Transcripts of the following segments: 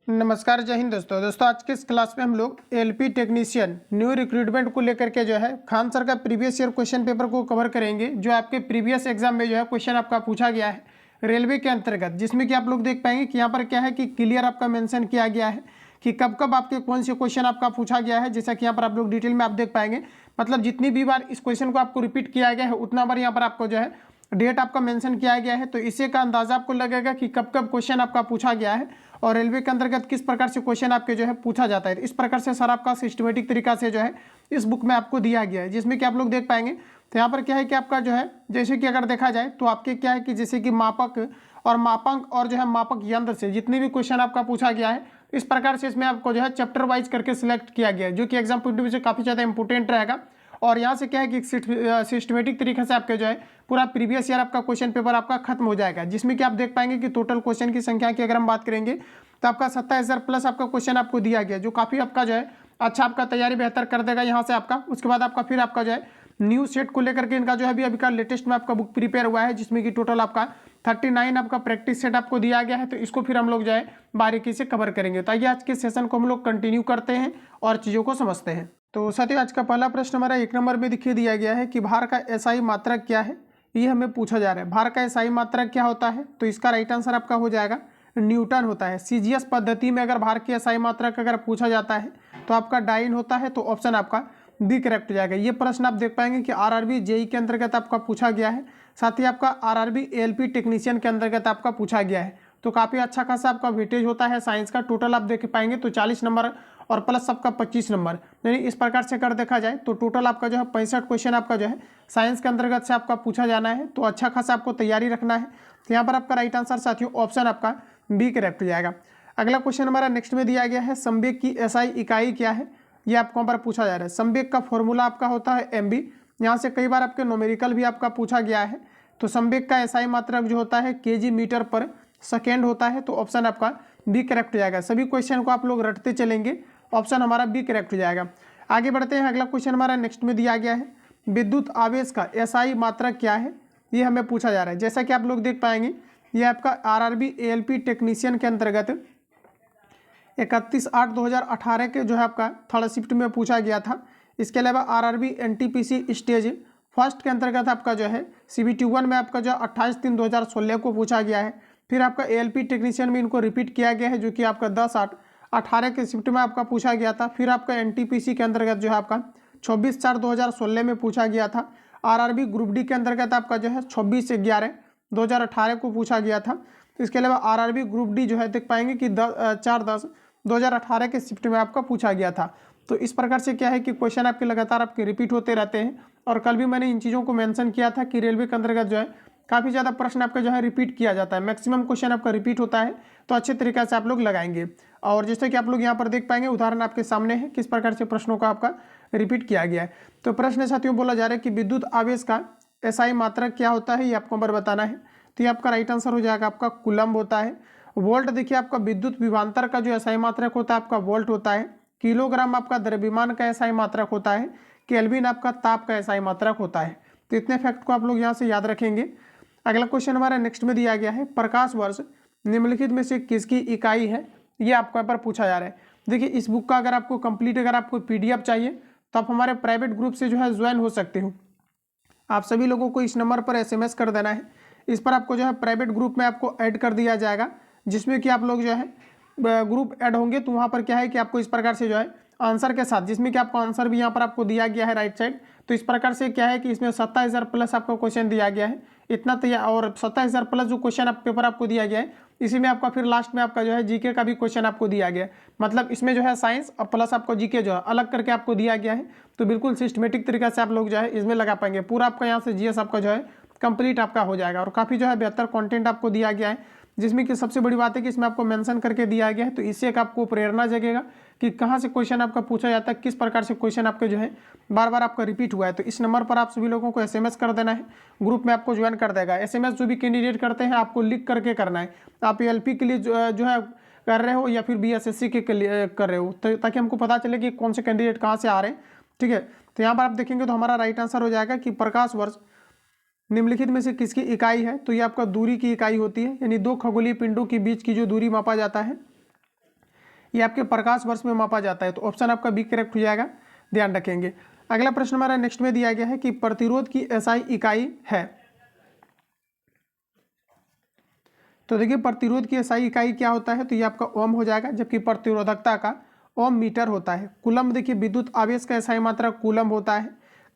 नमस्कार, जय हिंद दोस्तों आज के इस क्लास में हम लोग एलपी टेक्नीशियन न्यू रिक्रूटमेंट को लेकर के जो है खान सर का प्रीवियस ईयर क्वेश्चन पेपर को कवर करेंगे। जो आपके प्रीवियस एग्जाम में जो है क्वेश्चन आपका पूछा गया है रेलवे के अंतर्गत, जिसमें कि आप लोग देख पाएंगे कि यहाँ पर क्या है कि क्लियर आपका मेंशन किया गया है कि कब कब आपके कौन से क्वेश्चन आपका पूछा गया है। जैसा कि यहाँ पर आप लोग डिटेल में आप देख पाएंगे, मतलब जितनी भी बार इस क्वेश्चन को आपको रिपीट किया गया है उतना बार यहाँ पर आपको जो है डेट आपका मेंशन किया गया है। तो इससे का अंदाजा आपको लगेगा कि कब कब क्वेश्चन आपका पूछा गया है और रेलवे के अंतर्गत किस प्रकार से क्वेश्चन आपके जो है पूछा जाता है। इस प्रकार से सर आपका सिस्टमेटिक तरीका से जो है इस बुक में आपको दिया गया है, जिसमें कि आप लोग देख पाएंगे। तो यहाँ पर क्या है कि आपका जो है जैसे कि अगर देखा जाए तो आपके क्या है कि जैसे कि मापक और मापांक और जो है मापक यंत्र से जितने भी क्वेश्चन आपका पूछा गया है, इस प्रकार से इसमें आपको जो है चैप्टर वाइज करके सिलेक्ट किया गया है, जो कि एग्जाम पॉइंट ऑफ व्यू से काफ़ी ज़्यादा इंपॉर्टेंट रहेगा। और यहाँ से क्या है कि सिस्टमेटिक तरीके से आपके जो है पूरा प्रीवियस ईयर आपका क्वेश्चन पेपर आपका खत्म हो जाएगा, जिसमें कि आप देख पाएंगे कि टोटल क्वेश्चन की संख्या की अगर हम बात करेंगे तो आपका 27,000 प्लस आपका क्वेश्चन आपको दिया गया, जो काफ़ी आपका जो है अच्छा आपका तैयारी बेहतर कर देगा यहाँ से आपका। उसके बाद आपका फिर आपका जो है न्यू सेट को लेकर के इनका जो है अभी का लेटेस्ट में आपका बुक प्रिपेयर हुआ है, जिसमें कि टोटल आपका 39 आपका प्रैक्टिस सेट आपको दिया गया है। तो इसको फिर हम लोग जो है बारीकी से कवर करेंगे। तो आइए आज के सेशन को हम लोग कंटिन्यू करते हैं और चीज़ों को समझते हैं। तो साथियों, आज का पहला प्रश्न हमारा 1 नंबर में दिखिए दिया गया है कि भार का एसआई मात्रक क्या है, ये हमें पूछा जा रहा है। भार का एसआई मात्रक क्या होता है, तो इसका राइट आंसर आपका हो जाएगा न्यूटन होता है। सीजीएस पद्धति में अगर भार की एसआई मात्रक अगर पूछा जाता है तो आपका डाइन होता है, तो ऑप्शन आपका बी करेक्ट हो जाएगा। ये प्रश्न आप देख पाएंगे कि आरआरबी जेई के अंतर्गत आपका पूछा गया है, साथ ही आपका आरआरबी एएलपी टेक्नीशियन के अंतर्गत आपका पूछा गया है। तो काफ़ी अच्छा खासा आपका वेटेज होता है साइंस का। टोटल आप देख पाएंगे तो 40 नंबर और प्लस आपका 25 नंबर, यानी इस प्रकार से कर देखा जाए तो टोटल आपका जो है 65 क्वेश्चन आपका जो है साइंस के अंतर्गत से आपका पूछा जाना है। तो अच्छा खासा आपको तैयारी रखना है। तो यहाँ पर आपका राइट आंसर साथियों ऑप्शन आपका बी करेक्ट हो जाएगा। अगला क्वेश्चन हमारा नेक्स्ट में दिया गया है, संवेग की एसआई इकाई क्या है, ये आपको यहाँ पर पूछा जा रहा है। संवेग का फॉर्मूला आपका होता है एमबी। यहाँ से कई बार आपके नोमेरिकल भी आपका पूछा गया है। तो संवेग का एसआई मात्रक जो होता है केजी मीटर पर सेकेंड होता है। तो ऑप्शन आपका बी करेक्ट हो जाएगा। सभी क्वेश्चन को आप लोग रटते चलेंगे, ऑप्शन हमारा बी करेक्ट हो जाएगा। आगे बढ़ते हैं। अगला क्वेश्चन हमारा नेक्स्ट में दिया गया है, विद्युत आवेश का एसआई मात्रक क्या है, ये हमें पूछा जा रहा है। जैसा कि आप लोग देख पाएंगे ये आपका आरआरबी एएलपी टेक्नीशियन के अंतर्गत 31/8/2018 के जो है आपका थर्ड शिफ्ट में पूछा गया था। इसके अलावा आरआरबी एनटीपीसी स्टेज फर्स्ट के अंतर्गत आपका जो है सीबीटी 1 में आपका जो 28/3/2016 को पूछा गया है। फिर आपका एएलपी टेक्नीशियन में इनको रिपीट किया गया है, जो कि आपका 10/8/18 के शिफ्ट में आपका पूछा गया था। फिर आपका एनटीपीसी के अंतर्गत जो है आपका 26/4/2016 में पूछा गया था। आरआरबी ग्रुप डी के अंतर्गत आपका जो है 26/11/2018 को पूछा गया था। इसके अलावा आरआरबी ग्रुप डी जो है देख पाएंगे कि 4/10/2018 के शिफ्ट में आपका पूछा गया था। तो इस प्रकार से क्या है कि क्वेश्चन आपके लगातार आपके रिपीट होते रहते हैं। और कल भी मैंने इन चीज़ों को मेंशन किया था कि रेलवे के अंतर्गत जो है काफ़ी ज़्यादा प्रश्न आपका जो है रिपीट किया जाता है, मैक्सिमम क्वेश्चन आपका रिपीट होता है। तो अच्छे तरीके से आप लोग लगाएंगे। और जैसे कि आप लोग यहाँ पर देख पाएंगे उदाहरण आपके सामने है किस प्रकार से प्रश्नों का आपका रिपीट किया गया है। तो प्रश्न साथियों बोला जा रहा है कि विद्युत आवेश का एसआई मात्रक क्या होता है, ये आपको नंबर बताना है। तो ये आपका राइट आंसर हो जाएगा आपका कूलम्ब होता है। वोल्ट देखिए आपका विद्युत विभवांतर का जो एसआई मात्रक होता है आपका वोल्ट होता है। किलोग्राम आपका द्रव्यमान का एसआई मात्रक होता है। केल्विन आपका ताप का एसआई मात्रक होता है। तो इतने फैक्ट को आप लोग यहाँ से याद रखेंगे। अगला क्वेश्चन हमारा नेक्स्ट में दिया गया है, प्रकाश वर्ष निम्नलिखित में से किसकी इकाई है, ये आपको यहाँ पर पूछा जा रहा है। देखिए इस बुक का अगर आपको कंप्लीट अगर आपको पीडीएफ चाहिए तो आप हमारे प्राइवेट ग्रुप से जो है ज्वाइन हो सकते हो। आप सभी लोगों को इस नंबर पर एसएमएस कर देना है। इस पर आपको जो है प्राइवेट ग्रुप में आपको ऐड कर दिया जाएगा, जिसमें कि आप लोग जो है ग्रुप ऐड होंगे। तो वहाँ पर क्या है कि आपको इस प्रकार से जो है आंसर के साथ, जिसमें कि आपको आंसर भी यहाँ पर आपको दिया गया है राइट साइड। तो इस प्रकार से क्या है कि इसमें 27,000 प्लस आपका क्वेश्चन दिया गया है इतना तैयार, और 27,000 प्लस जो क्वेश्चन पेपर आपको दिया गया है इसी में आपका फिर लास्ट में आपका जो है जीके का भी क्वेश्चन आपको दिया गया है। मतलब इसमें जो है साइंस और प्लस आपको जीके जो है अलग करके आपको दिया गया है। तो बिल्कुल सिस्टमेटिक तरीके से आप लोग जो है इसमें लगा पाएंगे। पूरा आपका यहाँ से जीएस आपका जो है कंप्लीट आपका हो जाएगा। और काफ़ी जो है बेहतर कंटेंट आपको दिया गया है, जिसमें कि सबसे बड़ी बात है कि इसमें आपको मेंशन करके दिया गया है। तो इससे एक आपको प्रेरणा जगेगा कि कहाँ से क्वेश्चन आपका पूछा जाता है, किस प्रकार से क्वेश्चन आपके जो है बार बार आपका रिपीट हुआ है। तो इस नंबर पर आप सभी लोगों को एसएमएस कर देना है, ग्रुप में आपको ज्वाइन कर देगा। एसएमएस जो भी कैंडिडेट करते हैं आपको लिख करके करना है। आप एलपी के लिए जो है कर रहे हो या फिर बीएसएससी के लिए कर रहे हो, तो ताकि हमको पता चले कि कौन से कैंडिडेट कहाँ से आ रहे हैं। ठीक है, तो यहाँ पर आप देखेंगे तो हमारा राइट आंसर हो जाएगा कि प्रकाश वर्ष निम्नलिखित में से किसकी इकाई है। तो ये आपका दूरी की इकाई होती है, यानी दो खगोलीय पिंडों के बीच की जो दूरी मापा जाता है ये आपके प्रकाश वर्ष में मापा जाता है। तो ऑप्शन आपका बी करेक्ट हो जाएगा, ध्यान रखेंगे। अगला प्रश्न हमारा नेक्स्ट में दिया गया है कि प्रतिरोध की एसआई इकाई है। तो देखिए प्रतिरोध की एसआई इकाई क्या होता है, तो ये आपका ओम हो जाएगा, जबकि प्रतिरोधकता का ओम मीटर होता है। कूलम देखिए विद्युत आवेश का एसआई मात्रा कूलम होता है।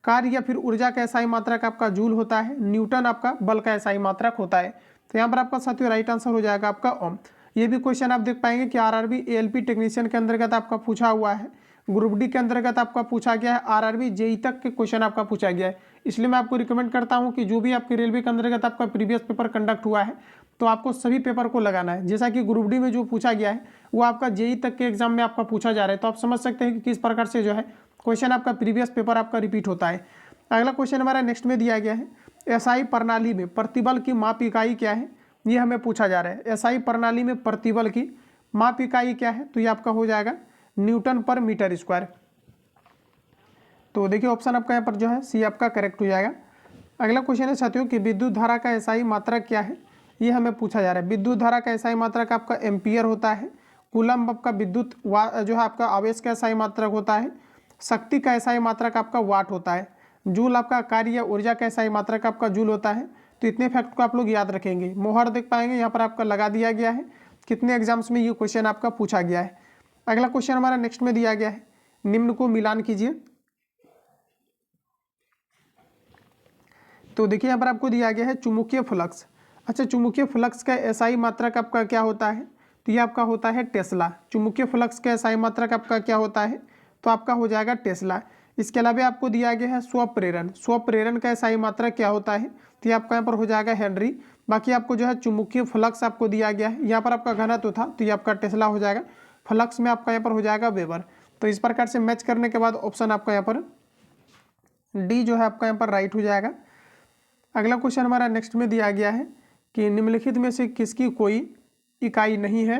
कार्य या फिर ऊर्जा का एसआई मात्रक आपका जूल होता है। न्यूटन आपका बल का एसआई मात्रक होता है। तो यहाँ पर आपका साथियों राइट आंसर हो जाएगा आपका ओम। ये भी क्वेश्चन आप देख पाएंगे कि आरआरबी एएलपी टेक्नीशियन के अंतर्गत आपका पूछा हुआ है, ग्रुप डी के अंतर्गत आपका पूछा गया है, आरआरबी जेई तक के क्वेश्चन आपका पूछा गया है। इसलिए मैं आपको रिकमेंड करता हूं कि जो भी आपके रेलवे के अंतर्गत आपका प्रीवियस पेपर कंडक्ट हुआ है तो आपको सभी पेपर को लगाना है। जैसा कि ग्रुप डी में जो पूछा गया है वो आपका जेई तक के एग्जाम में आपका पूछा जा रहा है। तो आप समझ सकते हैं कि किस प्रकार से जो है क्वेश्चन आपका प्रीवियस पेपर आपका रिपीट होता है। अगला क्वेश्चन हमारा नेक्स्ट में दिया गया है, एसआई प्रणाली में प्रतिबल की माप इकाई क्या है, ये हमें पूछा जा रहा है। एसआई प्रणाली में प्रतिबल की माप इकाई क्या है, तो ये आपका हो जाएगा न्यूटन पर मीटर स्क्वायर। तो देखिए ऑप्शन आपका यहाँ पर जो है सी आपका करेक्ट हो जाएगा। अगला क्वेश्चन है साथियों कि विद्युत धारा का एसआई मात्रक क्या है, ये हमें पूछा जा रहा है। विद्युत धारा का एसआई मात्रक आपका एम्पियर होता है। कूलम आपका विद्युत जो है आपका आवेश का एसआई मात्रक होता है। शक्ति का एसआई मात्रक आपका वाट होता है। जूल आपका कार्य या ऊर्जा का एसआई मात्रक आपका जूल होता है। तो इतने फैक्ट को आप लोग याद रखेंगे। मोहर देख पाएंगे यहाँ पर आपका लगा दिया गया है, कितने एग्जाम्स में ये क्वेश्चन आपका पूछा गया है। अगला क्वेश्चन हमारा नेक्स्ट में दिया गया है, निम्न को मिलान कीजिए। तो देखिए यहाँ पर आपको दिया गया है चुंबकीय फ्लक्स। अच्छा, चुंबकीय फ्लक्स का एसआई मात्रक आपका क्या होता है, तो ये आपका होता है टेस्ला। चुंबकीय फ्लक्स का एसआई मात्रक आपका क्या होता है, तो आपका हो जाएगा टेस्ला। इसके अलावा आपको दिया गया है स्वप्रेरण। स्वप्रेरण का एसआई मात्रक क्या होता है, तो ये आपका यहाँ पर हो जाएगा हेनरी। बाकी आपको जो है चुंबकीय फ्लक्स आपको दिया गया है, यहाँ पर आपका घनत्व था तो ये आपका टेस्ला हो जाएगा। फ्लक्स में आपका यहाँ पर हो जाएगा वेबर। तो इस प्रकार से मैच करने के बाद ऑप्शन आपका यहाँ पर डी जो है आपका यहाँ पर राइट हो जाएगा। अगला क्वेश्चन हमारा नेक्स्ट में दिया गया है कि निम्नलिखित में से किसकी कोई इकाई नहीं है।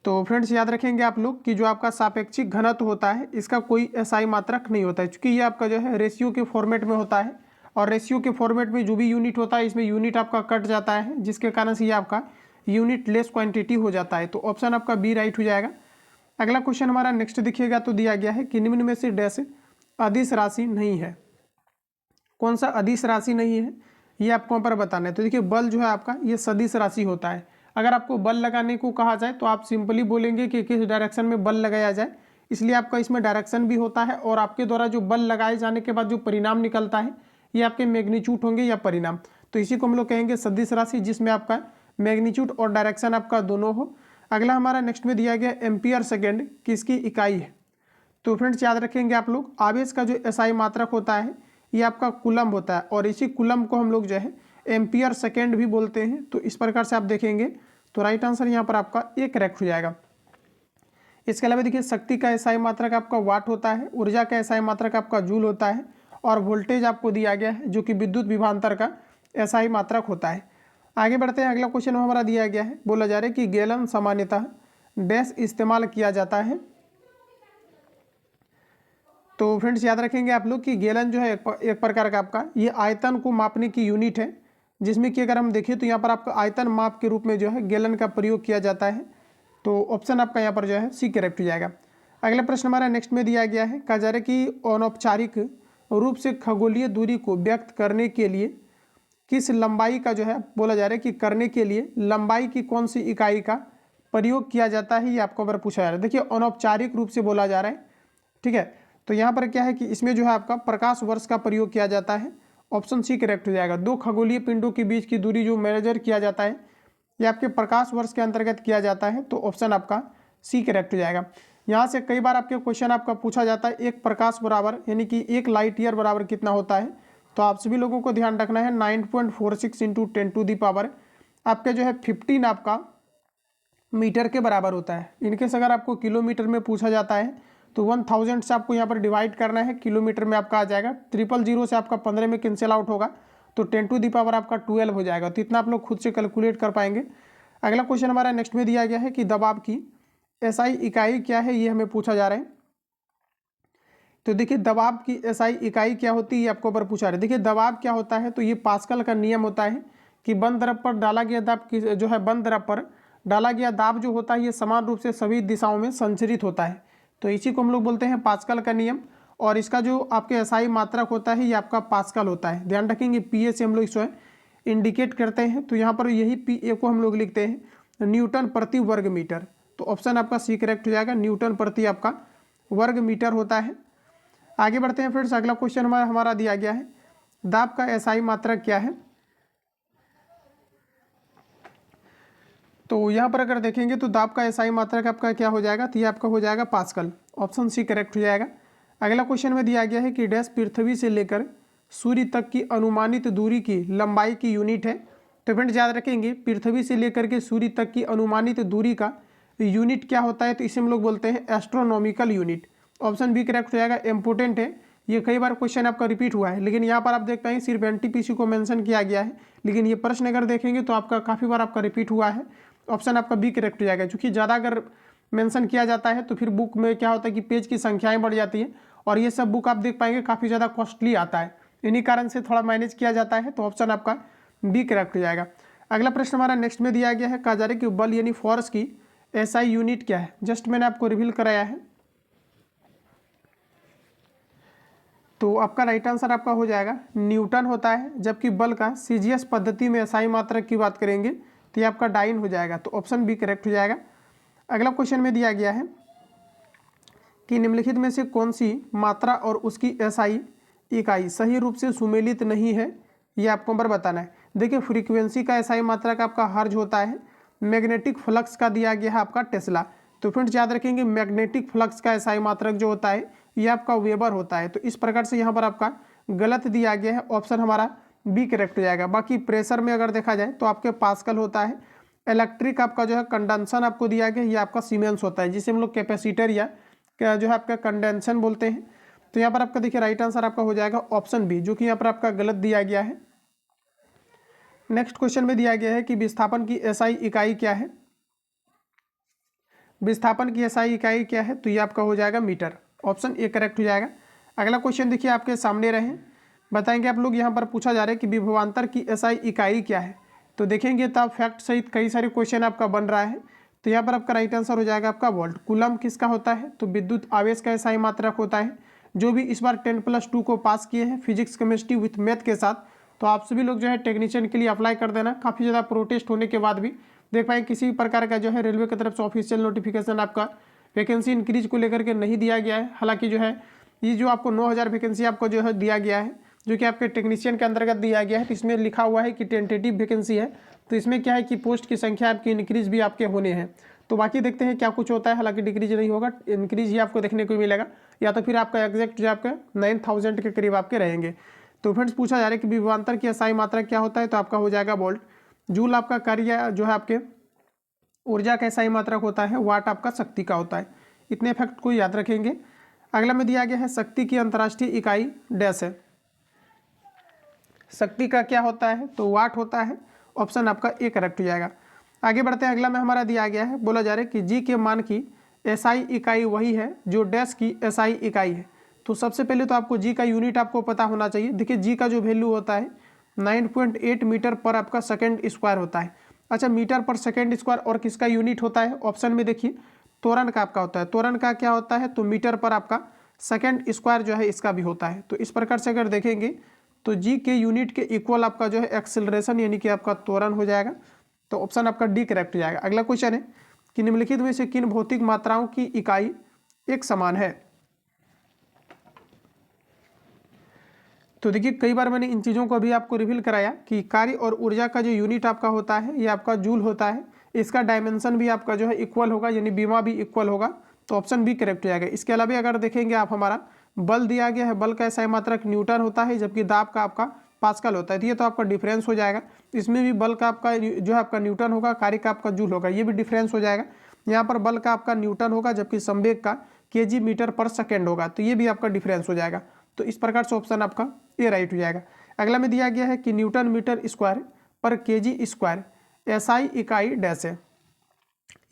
तो फ्रेंड्स याद रखेंगे आप लोग कि जो आपका सापेक्षिक घनत्व होता है इसका कोई एसआई मात्रक नहीं होता है, क्योंकि ये आपका जो है रेशियो के फॉर्मेट में होता है। और रेशियो के फॉर्मेट में जो भी यूनिट होता है इसमें यूनिट आपका कट जाता है, जिसके कारण से ये आपका यूनिट लेस क्वांटिटी हो जाता है। तो ऑप्शन आपका बी राइट हो जाएगा। अगला क्वेश्चन हमारा नेक्स्ट दिखिएगा, तो दिया गया है कि निम्न में से डैश अदिश राशि नहीं है। कौन सा अदिश राशि नहीं है, ये आपको यहाँ पर बताना है। तो देखिए बल जो है आपका ये सदिश राशि होता है। अगर आपको बल लगाने को कहा जाए तो आप सिंपली बोलेंगे कि किस डायरेक्शन में बल लगाया जाए, इसलिए आपका इसमें डायरेक्शन भी होता है और आपके द्वारा जो बल लगाए जाने के बाद जो परिणाम निकलता है ये आपके मैग्नीट्यूड होंगे या परिणाम। तो इसी को हम लोग कहेंगे सदिश राशि, जिसमें आपका मैग्नीट्यूड और डायरेक्शन आपका दोनों हो। अगला हमारा नेक्स्ट में दिया गया एम्पियर सेकेंड किसकी इकाई है। तो फ्रेंड्स याद रखेंगे आप लोग, आवेश का जो एसआई मात्रक होता है ये आपका कूलम होता है, और इसी कूलम को हम लोग जो है एम्पियर सेकेंड भी बोलते हैं। तो इस प्रकार से आप देखेंगे तो राइट आंसर यहाँ पर आपका ए करेक्ट हो जाएगा। इसके अलावा देखिए शक्ति का एसआई मात्रक आपका वाट होता है, ऊर्जा का एसआई मात्रक आपका जूल होता है, और वोल्टेज आपको दिया गया है जो कि विद्युत विभवांतर का एसआई मात्रक होता है। आगे बढ़ते हैं। अगला क्वेश्चन हमारा दिया गया है, बोला जा रहा है कि गैलन सामान्यतः डैश इस्तेमाल किया जाता है। तो फ्रेंड्स याद रखेंगे आप लोग कि गैलन जो है एक प्रकार का आपका ये आयतन को मापने की यूनिट है, जिसमें कि अगर हम देखें तो यहाँ पर आपका आयतन माप के रूप में जो है गैलन का प्रयोग किया जाता है। तो ऑप्शन आपका यहाँ पर जो है सी करेक्ट हो जाएगा। अगला प्रश्न हमारा नेक्स्ट में दिया गया है, कहा जा रहा है कि अनौपचारिक रूप से खगोलीय दूरी को व्यक्त करने के लिए किस लंबाई का जो है बोला जा रहा है कि करने के लिए लंबाई की कौन सी इकाई का प्रयोग किया जाता है, ये आपको अगर पूछा जा रहा है। देखिए अनौपचारिक रूप से बोला जा रहा है, ठीक है। तो यहाँ पर क्या है कि इसमें जो है आपका प्रकाश वर्ष का प्रयोग किया जाता है। ऑप्शन सी करेक्ट हो जाएगा। दो खगोलीय पिंडों के बीच की दूरी जो मेजर किया जाता है ये आपके प्रकाश वर्ष के अंतर्गत किया जाता है। तो ऑप्शन आपका सी करेक्ट हो जाएगा। यहाँ से कई बार आपके क्वेश्चन आपका पूछा जाता है एक प्रकाश बराबर यानी कि एक लाइट ईयर बराबर कितना होता है। तो आप सभी लोगों को ध्यान रखना है 9.46 इंटू 10⁻⁴ आपका जो है 15 आपका मीटर के बराबर होता है। इनकेस अगर आपको किलोमीटर में पूछा जाता है तो 1000 से आपको यहाँ पर डिवाइड करना है, किलोमीटर में आपका आ जाएगा। 000 से आपका 15 में कैंसिल आउट होगा तो 10⁻⁴ आपका 12 हो जाएगा। तो इतना आप लोग खुद से कैलकुलेट कर पाएंगे। अगला क्वेश्चन हमारा नेक्स्ट में दिया गया है कि दबाव की एसआई इकाई क्या है, ये हमें पूछा जा रहा है। तो देखिए दबाव की एसआई इकाई क्या होती है ये आपको ऊपर पूछा रहा है। देखिए दबाव क्या होता है, तो ये पास्कल का नियम होता है कि बंद द्रव पर डाला गया दाब जो है बंद द्रव पर डाला गया दाब जो होता है ये समान रूप से सभी दिशाओं में संचरित होता है। तो इसी को हम लोग बोलते हैं पास्कल का नियम। और इसका जो आपके एसआई मात्रक होता है ये आपका पास्कल होता है। ध्यान रखेंगे पीए से हम लोग इसको इंडिकेट करते हैं। तो यहाँ पर यही पीए को हम लोग लिखते हैं न्यूटन प्रति वर्ग मीटर। तो ऑप्शन आपका सी करेक्ट हो जाएगा, न्यूटन प्रति आपका वर्ग मीटर होता है। आगे बढ़ते हैं फ्रेंड्स, अगला क्वेश्चन हमारा दिया गया है दाब का एसआई मात्रक क्या है। तो यहाँ पर अगर देखेंगे तो दाब का एसआई मात्रक आपका क्या हो जाएगा, तो ये आपका हो जाएगा पास्कल। ऑप्शन सी करेक्ट हो जाएगा। अगला क्वेश्चन में दिया गया है कि डैश पृथ्वी से लेकर सूर्य तक की अनुमानित दूरी की लंबाई की यूनिट है। तो फ्रेंड्स याद रखेंगे पृथ्वी से लेकर के सूर्य तक की अनुमानित दूरी का यूनिट क्या होता है, तो इसे हम लोग बोलते हैं astronomical unit. Option B correct हो जाएगा। इम्पोर्टेंट है, ये कई बार क्वेश्चन आपका रिपीट हुआ है, लेकिन यहाँ पर आप देख पाएंगे सिर्फ एनटीपीसी को मेंशन किया गया है, लेकिन ये प्रश्न अगर देखेंगे तो आपका काफ़ी बार आपका रिपीट हुआ है। ऑप्शन आपका बी करेक्ट हो जाएगा, क्योंकि ज़्यादा अगर मेंशन किया जाता है तो फिर बुक में क्या होता है कि पेज की संख्याएं बढ़ जाती है, और ये सब बुक आप देख पाएंगे काफ़ी ज़्यादा कॉस्टली आता है, इन्हीं कारण से थोड़ा मैनेज किया जाता है। तो ऑप्शन आपका बी करेक्ट हो जाएगा। अगला प्रश्न हमारा नेक्स्ट में दिया गया है कहा जा रहा है कि बल यानी फोर्स की एसआई यूनिट क्या है। जस्ट मैंने आपको रिवील कराया है। तो आपका राइट आंसर आपका हो जाएगा न्यूटन होता है, जबकि बल का सीजीएस पद्धति में एसआई मात्रक की बात करेंगे तो ये आपका डाइन हो जाएगा। तो ऑप्शन बी करेक्ट हो जाएगा। अगला क्वेश्चन में दिया गया है कि निम्नलिखित में से कौन सी मात्रा और उसकी एसआई इकाई सही रूप से सुमेलित नहीं है, ये आपको नंबर बताना है। देखिए फ्रीक्वेंसी का एसआई मात्रक आपका हर्ज होता है, मैग्नेटिक फ्लक्स का दिया गया है आपका टेस्ला। तो फ्रेंड्स याद रखेंगे मैग्नेटिक फ्लक्स का एसआई मात्रक जो होता है ये आपका वेबर होता है। तो इस प्रकार से यहाँ पर आपका गलत दिया गया है, ऑप्शन हमारा बी करेक्ट हो जाएगा। बाकी प्रेशर में अगर देखा जाए तो आपके पास्कल होता है। इलेक्ट्रिक आपका जो है कंडेंसन आपको दिया गया ये आपका सीमेंस होता है, जिसे हम लोग कैपेसिटर या जो है आपका कंडेंसन बोलते हैं। तो यहाँ पर आपका देखिए राइट आंसर आपका हो जाएगा ऑप्शन बी, जो कि यहाँ पर आपका गलत दिया गया है। नेक्स्ट क्वेश्चन में दिया गया है कि विस्थापन की एसआई इकाई क्या है। विस्थापन की एसआई इकाई क्या है, तो ये आपका हो जाएगा मीटर। ऑप्शन ए करेक्ट हो जाएगा। अगला क्वेश्चन देखिए आपके सामने रहे, बताएंगे आप लोग। यहाँ पर पूछा जा रहा है कि विभवांतर की एसआई इकाई क्या है। तो देखेंगे तो आप फैक्ट सहित कई सारे क्वेश्चन आपका बन रहा है। तो यहाँ पर आपका राइट आंसर हो जाएगा आपका वोल्ट। कूलम किसका होता है, तो विद्युत आवेश का एसआई मात्रक होता है। जो भी इस बार 10+2 को पास किए हैं फिजिक्स केमिस्ट्री विथ मैथ के साथ, तो आप सभी लोग जो है टेक्नीशियन के लिए अप्लाई कर देना। काफ़ी ज़्यादा प्रोटेस्ट होने के बाद भी देख पाएंगे किसी प्रकार का जो है रेलवे की तरफ से ऑफिशियल नोटिफिकेशन आपका वैकेंसी इंक्रीज को लेकर के नहीं दिया गया है। हालांकि जो है ये जो आपको 9000 वैकेंसी आपको जो है दिया गया है, जो कि आपके टेक्नीशियन के अंतर्गत दिया गया है, तो इसमें लिखा हुआ है कि टेंटेटिव वैकेंसी है। तो इसमें क्या है कि पोस्ट की संख्या आपकी इंक्रीज भी आपके होने हैं। तो बाकी देखते हैं क्या कुछ होता है। हालांकि डिक्रीज नहीं होगा, इंक्रीज ही आपको देखने को मिलेगा, या तो फिर आपका एग्जैक्ट जो आपका 9000 के करीब आपके रहेंगे। तो फ्रेंड्स पूछा जा रहा है कि विभवांतर की एसआई मात्रा क्या होता है, तो आपका हो जाएगा वोल्ट। जूल आपका कार्य जो है आपके ऊर्जा का एसआई मात्रक होता है, वाट आपका शक्ति का होता है। इतने फैक्ट को याद रखेंगे। अगला में दिया गया है शक्ति की अंतर्राष्ट्रीय इकाई डैश है। शक्ति का क्या होता है, तो वाट होता है। ऑप्शन आपका ए करेक्ट हो जाएगा। आगे बढ़ते हैं, अगला में हमारा दिया गया है, बोला जा रहा है कि जी के मान की एसआई इकाई वही है जो डैश की एसआई इकाई है। तो सबसे पहले तो आपको जी का यूनिट आपको पता होना चाहिए। देखिए जी का जो वैल्यू होता है 9.8 मीटर पर आपका सेकेंड स्क्वायर होता है। अच्छा, मीटर पर सेकेंड स्क्वायर और किसका यूनिट होता है, ऑप्शन में देखिए त्वरण का आपका होता है। त्वरण का क्या होता है, तो मीटर पर आपका सेकेंड स्क्वायर जो है इसका भी होता है। तो इस प्रकार से अगर देखेंगे तो जी के यूनिट के इक्वल आपका जो है एक्सेलरेशन यानी कि आपका त्वरण हो जाएगा। तो ऑप्शन आपका डी करेक्ट हो जाएगा। अगला क्वेश्चन है कि निम्नलिखित में से किन भौतिक मात्राओं की इकाई एक समान है। तो देखिए कई बार मैंने इन चीज़ों को अभी आपको रिवील कराया कि कार्य और ऊर्जा का जो यूनिट आपका होता है ये आपका जूल होता है। इसका डायमेंशन भी आपका जो है इक्वल होगा, यानी बीमा भी इक्वल होगा। तो ऑप्शन बी करेक्ट हो जाएगा। इसके अलावा अगर देखेंगे आप, हमारा बल दिया गया है, बल का एसआई मात्रक न्यूटन होता है, जबकि दाब का आपका पास्कल होता है। तो ये तो आपका डिफरेंस हो जाएगा। इसमें भी बल का आपका जो है आपका न्यूटन होगा, कार्य का आपका जूल होगा, ये भी डिफरेंस हो जाएगा। यहाँ पर बल का आपका न्यूटन होगा, जबकि संवेग का केजी मीटर पर सेकेंड होगा। तो ये भी आपका डिफरेंस हो जाएगा। तो इस प्रकार से ऑप्शन आपका ए राइट हो जाएगा। अगला में दिया गया है कि न्यूटन मीटर स्क्वायर पर केजी स्क्वायर एसआई इकाई डैश है।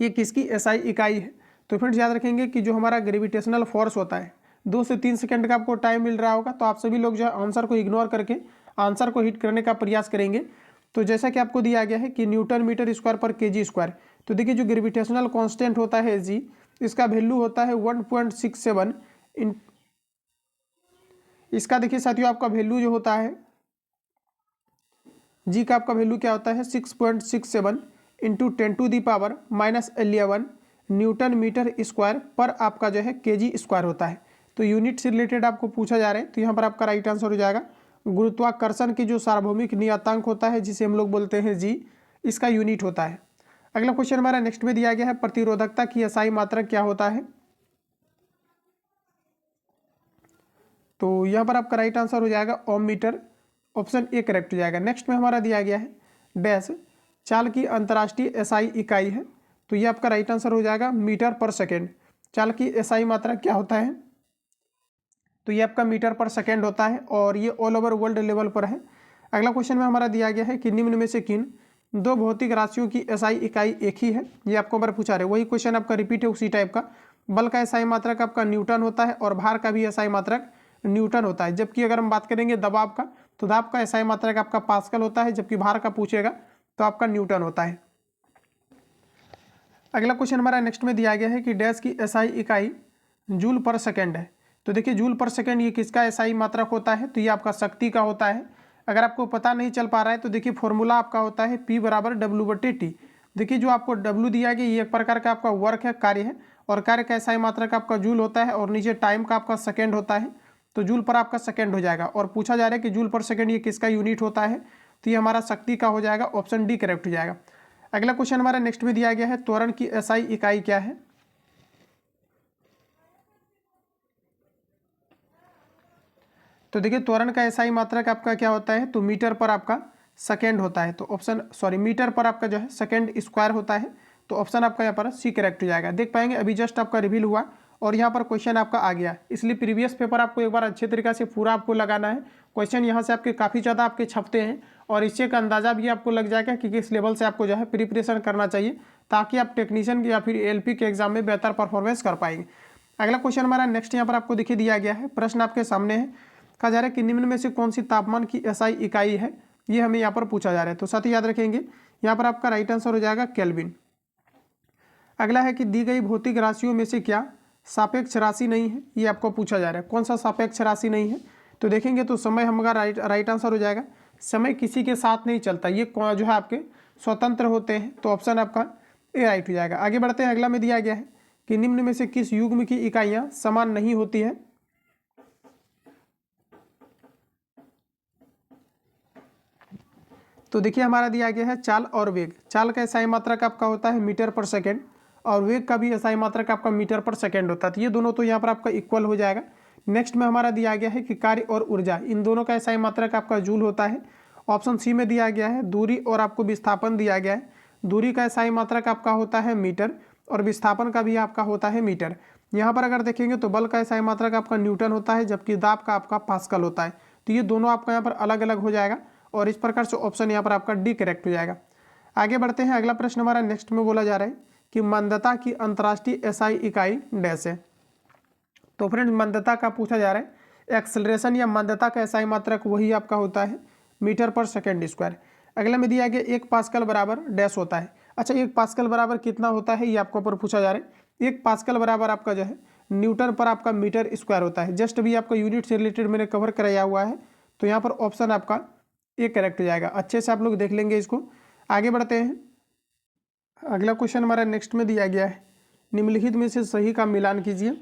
ये किसकी एसआई इकाई है, तो फ्रेंड्स याद रखेंगे कि जो हमारा ग्रेविटेशनल फोर्स होता है 2 से 3 सेकंड का आपको टाइम मिल रहा होगा। तो आप सभी लोग जो है आंसर को इग्नोर करके आंसर को हिट करने का प्रयास करेंगे। तो जैसा कि आपको दिया गया है कि न्यूटन मीटर स्क्वायर पर केजी स्क्वायर, तो देखिए जो ग्रेविटेशनल कांस्टेंट होता है जी, इसका वैल्यू होता है 1.67 इसका देखिए साथियों आपका वैल्यू जो होता है जी का आपका वैल्यू क्या होता है 6.67 इंटू 10⁻⁻11 न्यूटन मीटर स्क्वायर पर आपका जो है केजी स्क्वायर होता है। तो यूनिट से रिलेटेड आपको पूछा जा रहा है, तो यहाँ पर आपका राइट आंसर हो जाएगा गुरुत्वाकर्षण की जो सार्वभौमिक नियतांक होता है जिसे हम लोग बोलते हैं जी, इसका यूनिट होता है। अगला क्वेश्चन हमारा नेक्स्ट में दिया गया है, प्रतिरोधकता की एसआई मात्रक क्या होता है। तो यहाँ पर आपका राइट आंसर हो जाएगा ओम मीटर, ऑप्शन ए करेक्ट हो जाएगा। नेक्स्ट में हमारा दिया गया है डैश चाल की अंतर्राष्ट्रीय एसआई इकाई है, तो ये आपका राइट आंसर हो जाएगा मीटर पर सेकेंड। चाल की एसआई मात्रक क्या होता है, तो ये आपका मीटर पर सेकेंड होता है और ये ऑल ओवर वर्ल्ड लेवल पर है। अगला क्वेश्चन में हमारा दिया गया है कि निम्न में से किन दो भौतिक राशियों की एसआई इकाई एक ही है। ये आपको बार पूछा रहे, वही क्वेश्चन आपका रिपीट है उसी टाइप का। बल का एसआई मात्रक आपका न्यूटन होता है और भार का भी एसआई मात्रक न्यूटन होता है। जबकि अगर हम बात करेंगे दबाव का, तो दबाव का एसआई मात्रक आपका पास्कल होता है, जबकि भार का पूछेगा तो आपका न्यूटन होता है। अगला क्वेश्चन हमारा नेक्स्ट में दिया गया है कि डैश की एसआई इकाई जूल पर सेकेंड है। तो देखिए जूल पर सेकेंड ये किसका एसआई मात्रक होता है, तो ये आपका शक्ति का होता है। अगर आपको पता नहीं चल पा रहा है तो देखिए फॉर्मूला आपका होता है P बराबर W/T। देखिए जो आपको W दिया गया ये एक प्रकार का आपका वर्क है, कार्य है, और कार्य का एसआई मात्रक आपका जूल होता है और नीचे टाइम का आपका सेकेंड होता है, तो जूल पर आपका सेकेंड हो जाएगा। और पूछा जा रहा है कि जूल पर सेकेंड ये किसका यूनिट होता है, तो ये हमारा शक्ति का हो जाएगा, ऑप्शन डी करेक्ट हो जाएगा। अगला क्वेश्चन हमारा नेक्स्ट में दिया गया है त्वरण की एसआई इकाई क्या है। तो देखिए त्वरण का एसआई मात्रक आपका क्या होता है, तो मीटर पर आपका सेकेंड होता है, तो मीटर पर आपका जो है सेकेंड स्क्वायर होता है, तो ऑप्शन आपका यहाँ पर सी करेक्ट हो जाएगा। देख पाएंगे अभी जस्ट आपका रिवील हुआ और यहाँ पर क्वेश्चन आपका आ गया, इसलिए प्रीवियस पेपर आपको एक बार अच्छे तरीके से पूरा आपको लगाना है। क्वेश्चन यहाँ से आपके काफ़ी ज़्यादा आपके छपते हैं और इससे का अंदाज़ा भी आपको लग जाएगा कि किस लेवल से आपको जो है प्रिपरेशन करना चाहिए, ताकि आप टेक्नीशियन या फिर एलपी के एग्जाम में बेहतर परफॉर्मेंस कर पाएंगे। अगला क्वेश्चन हमारा नेक्स्ट यहाँ पर आपको देखिए दिया गया है, प्रश्न आपके सामने है, कहा जा रहा है कि निम्न में से कौन सी तापमान की एसआई इकाई है, ये हमें यहाँ पर पूछा जा रहा है। तो साथ ही याद रखेंगे यहाँ पर आपका राइट आंसर हो जाएगा केल्विन। अगला है कि दी गई भौतिक राशियों में से क्या सापेक्ष राशि नहीं है, ये आपको पूछा जा रहा है, कौन सा सापेक्ष राशि नहीं है। तो देखेंगे तो समय हमारा राइट आंसर हो जाएगा, समय किसी के साथ नहीं चलता, ये जो है आपके स्वतंत्र होते हैं, तो ऑप्शन आपका ए राइट हो जाएगा। आगे बढ़ते हैं, अगला में दिया गया है कि निम्न में से किस युग्म की इकाइयाँ समान नहीं होती है। तो देखिए हमारा दिया गया है चाल और वेग। चाल का एसआई मात्रक आपका होता है मीटर पर सेकेंड और वेग का भी एसआई मात्रक आपका मीटर पर सेकेंड होता है, तो ये दोनों तो यहाँ पर आपका इक्वल हो जाएगा। नेक्स्ट में हमारा दिया गया है कि कार्य और ऊर्जा, इन दोनों का एसआई मात्रक आपका जूल होता है। ऑप्शन सी में दिया गया है दूरी और आपको विस्थापन दिया गया है। दूरी का एसआई मात्रक आपका होता है मीटर और विस्थापन का भी आपका होता है मीटर। यहाँ पर अगर देखेंगे तो बल का एसआई मात्रक आपका न्यूटन होता है, जबकि दाब का आपका पास्कल होता है, तो ये दोनों आपका यहाँ पर अलग अलग हो जाएगा और इस प्रकार से ऑप्शन यहाँ पर आपका डी करेक्ट हो जाएगा। आगे बढ़ते हैं, अगला प्रश्न हमारा नेक्स्ट में बोला जा रहा है कि मंदता की अंतर्राष्ट्रीय एसआई इकाई डैश है। तो फ्रेंड्स मंदता का पूछा जा रहा है, एक्सेलरेशन या मंदता का एसआई मात्रक वही आपका होता है मीटर पर सेकेंड स्क्वायर। अगला में दिया गया 1 पास्कल बराबर डैश होता है। अच्छा 1 पास्कल बराबर कितना होता है, ये आपको ऊपर पूछा जा रहा है। 1 पास्कल बराबर आपका जो है न्यूटन पर आपका मीटर स्क्वायर होता है। जस्ट भी आपका यूनिट से रिलेटेड मैंने कवर कराया हुआ है, तो यहाँ पर ऑप्शन आपका ये करेक्ट हो जाएगा। अच्छे से आप लोग देख लेंगे इसको। आगे बढ़ते हैं, अगला क्वेश्चन हमारा नेक्स्ट में दिया गया है, निम्नलिखित में से सही का मिलान कीजिए।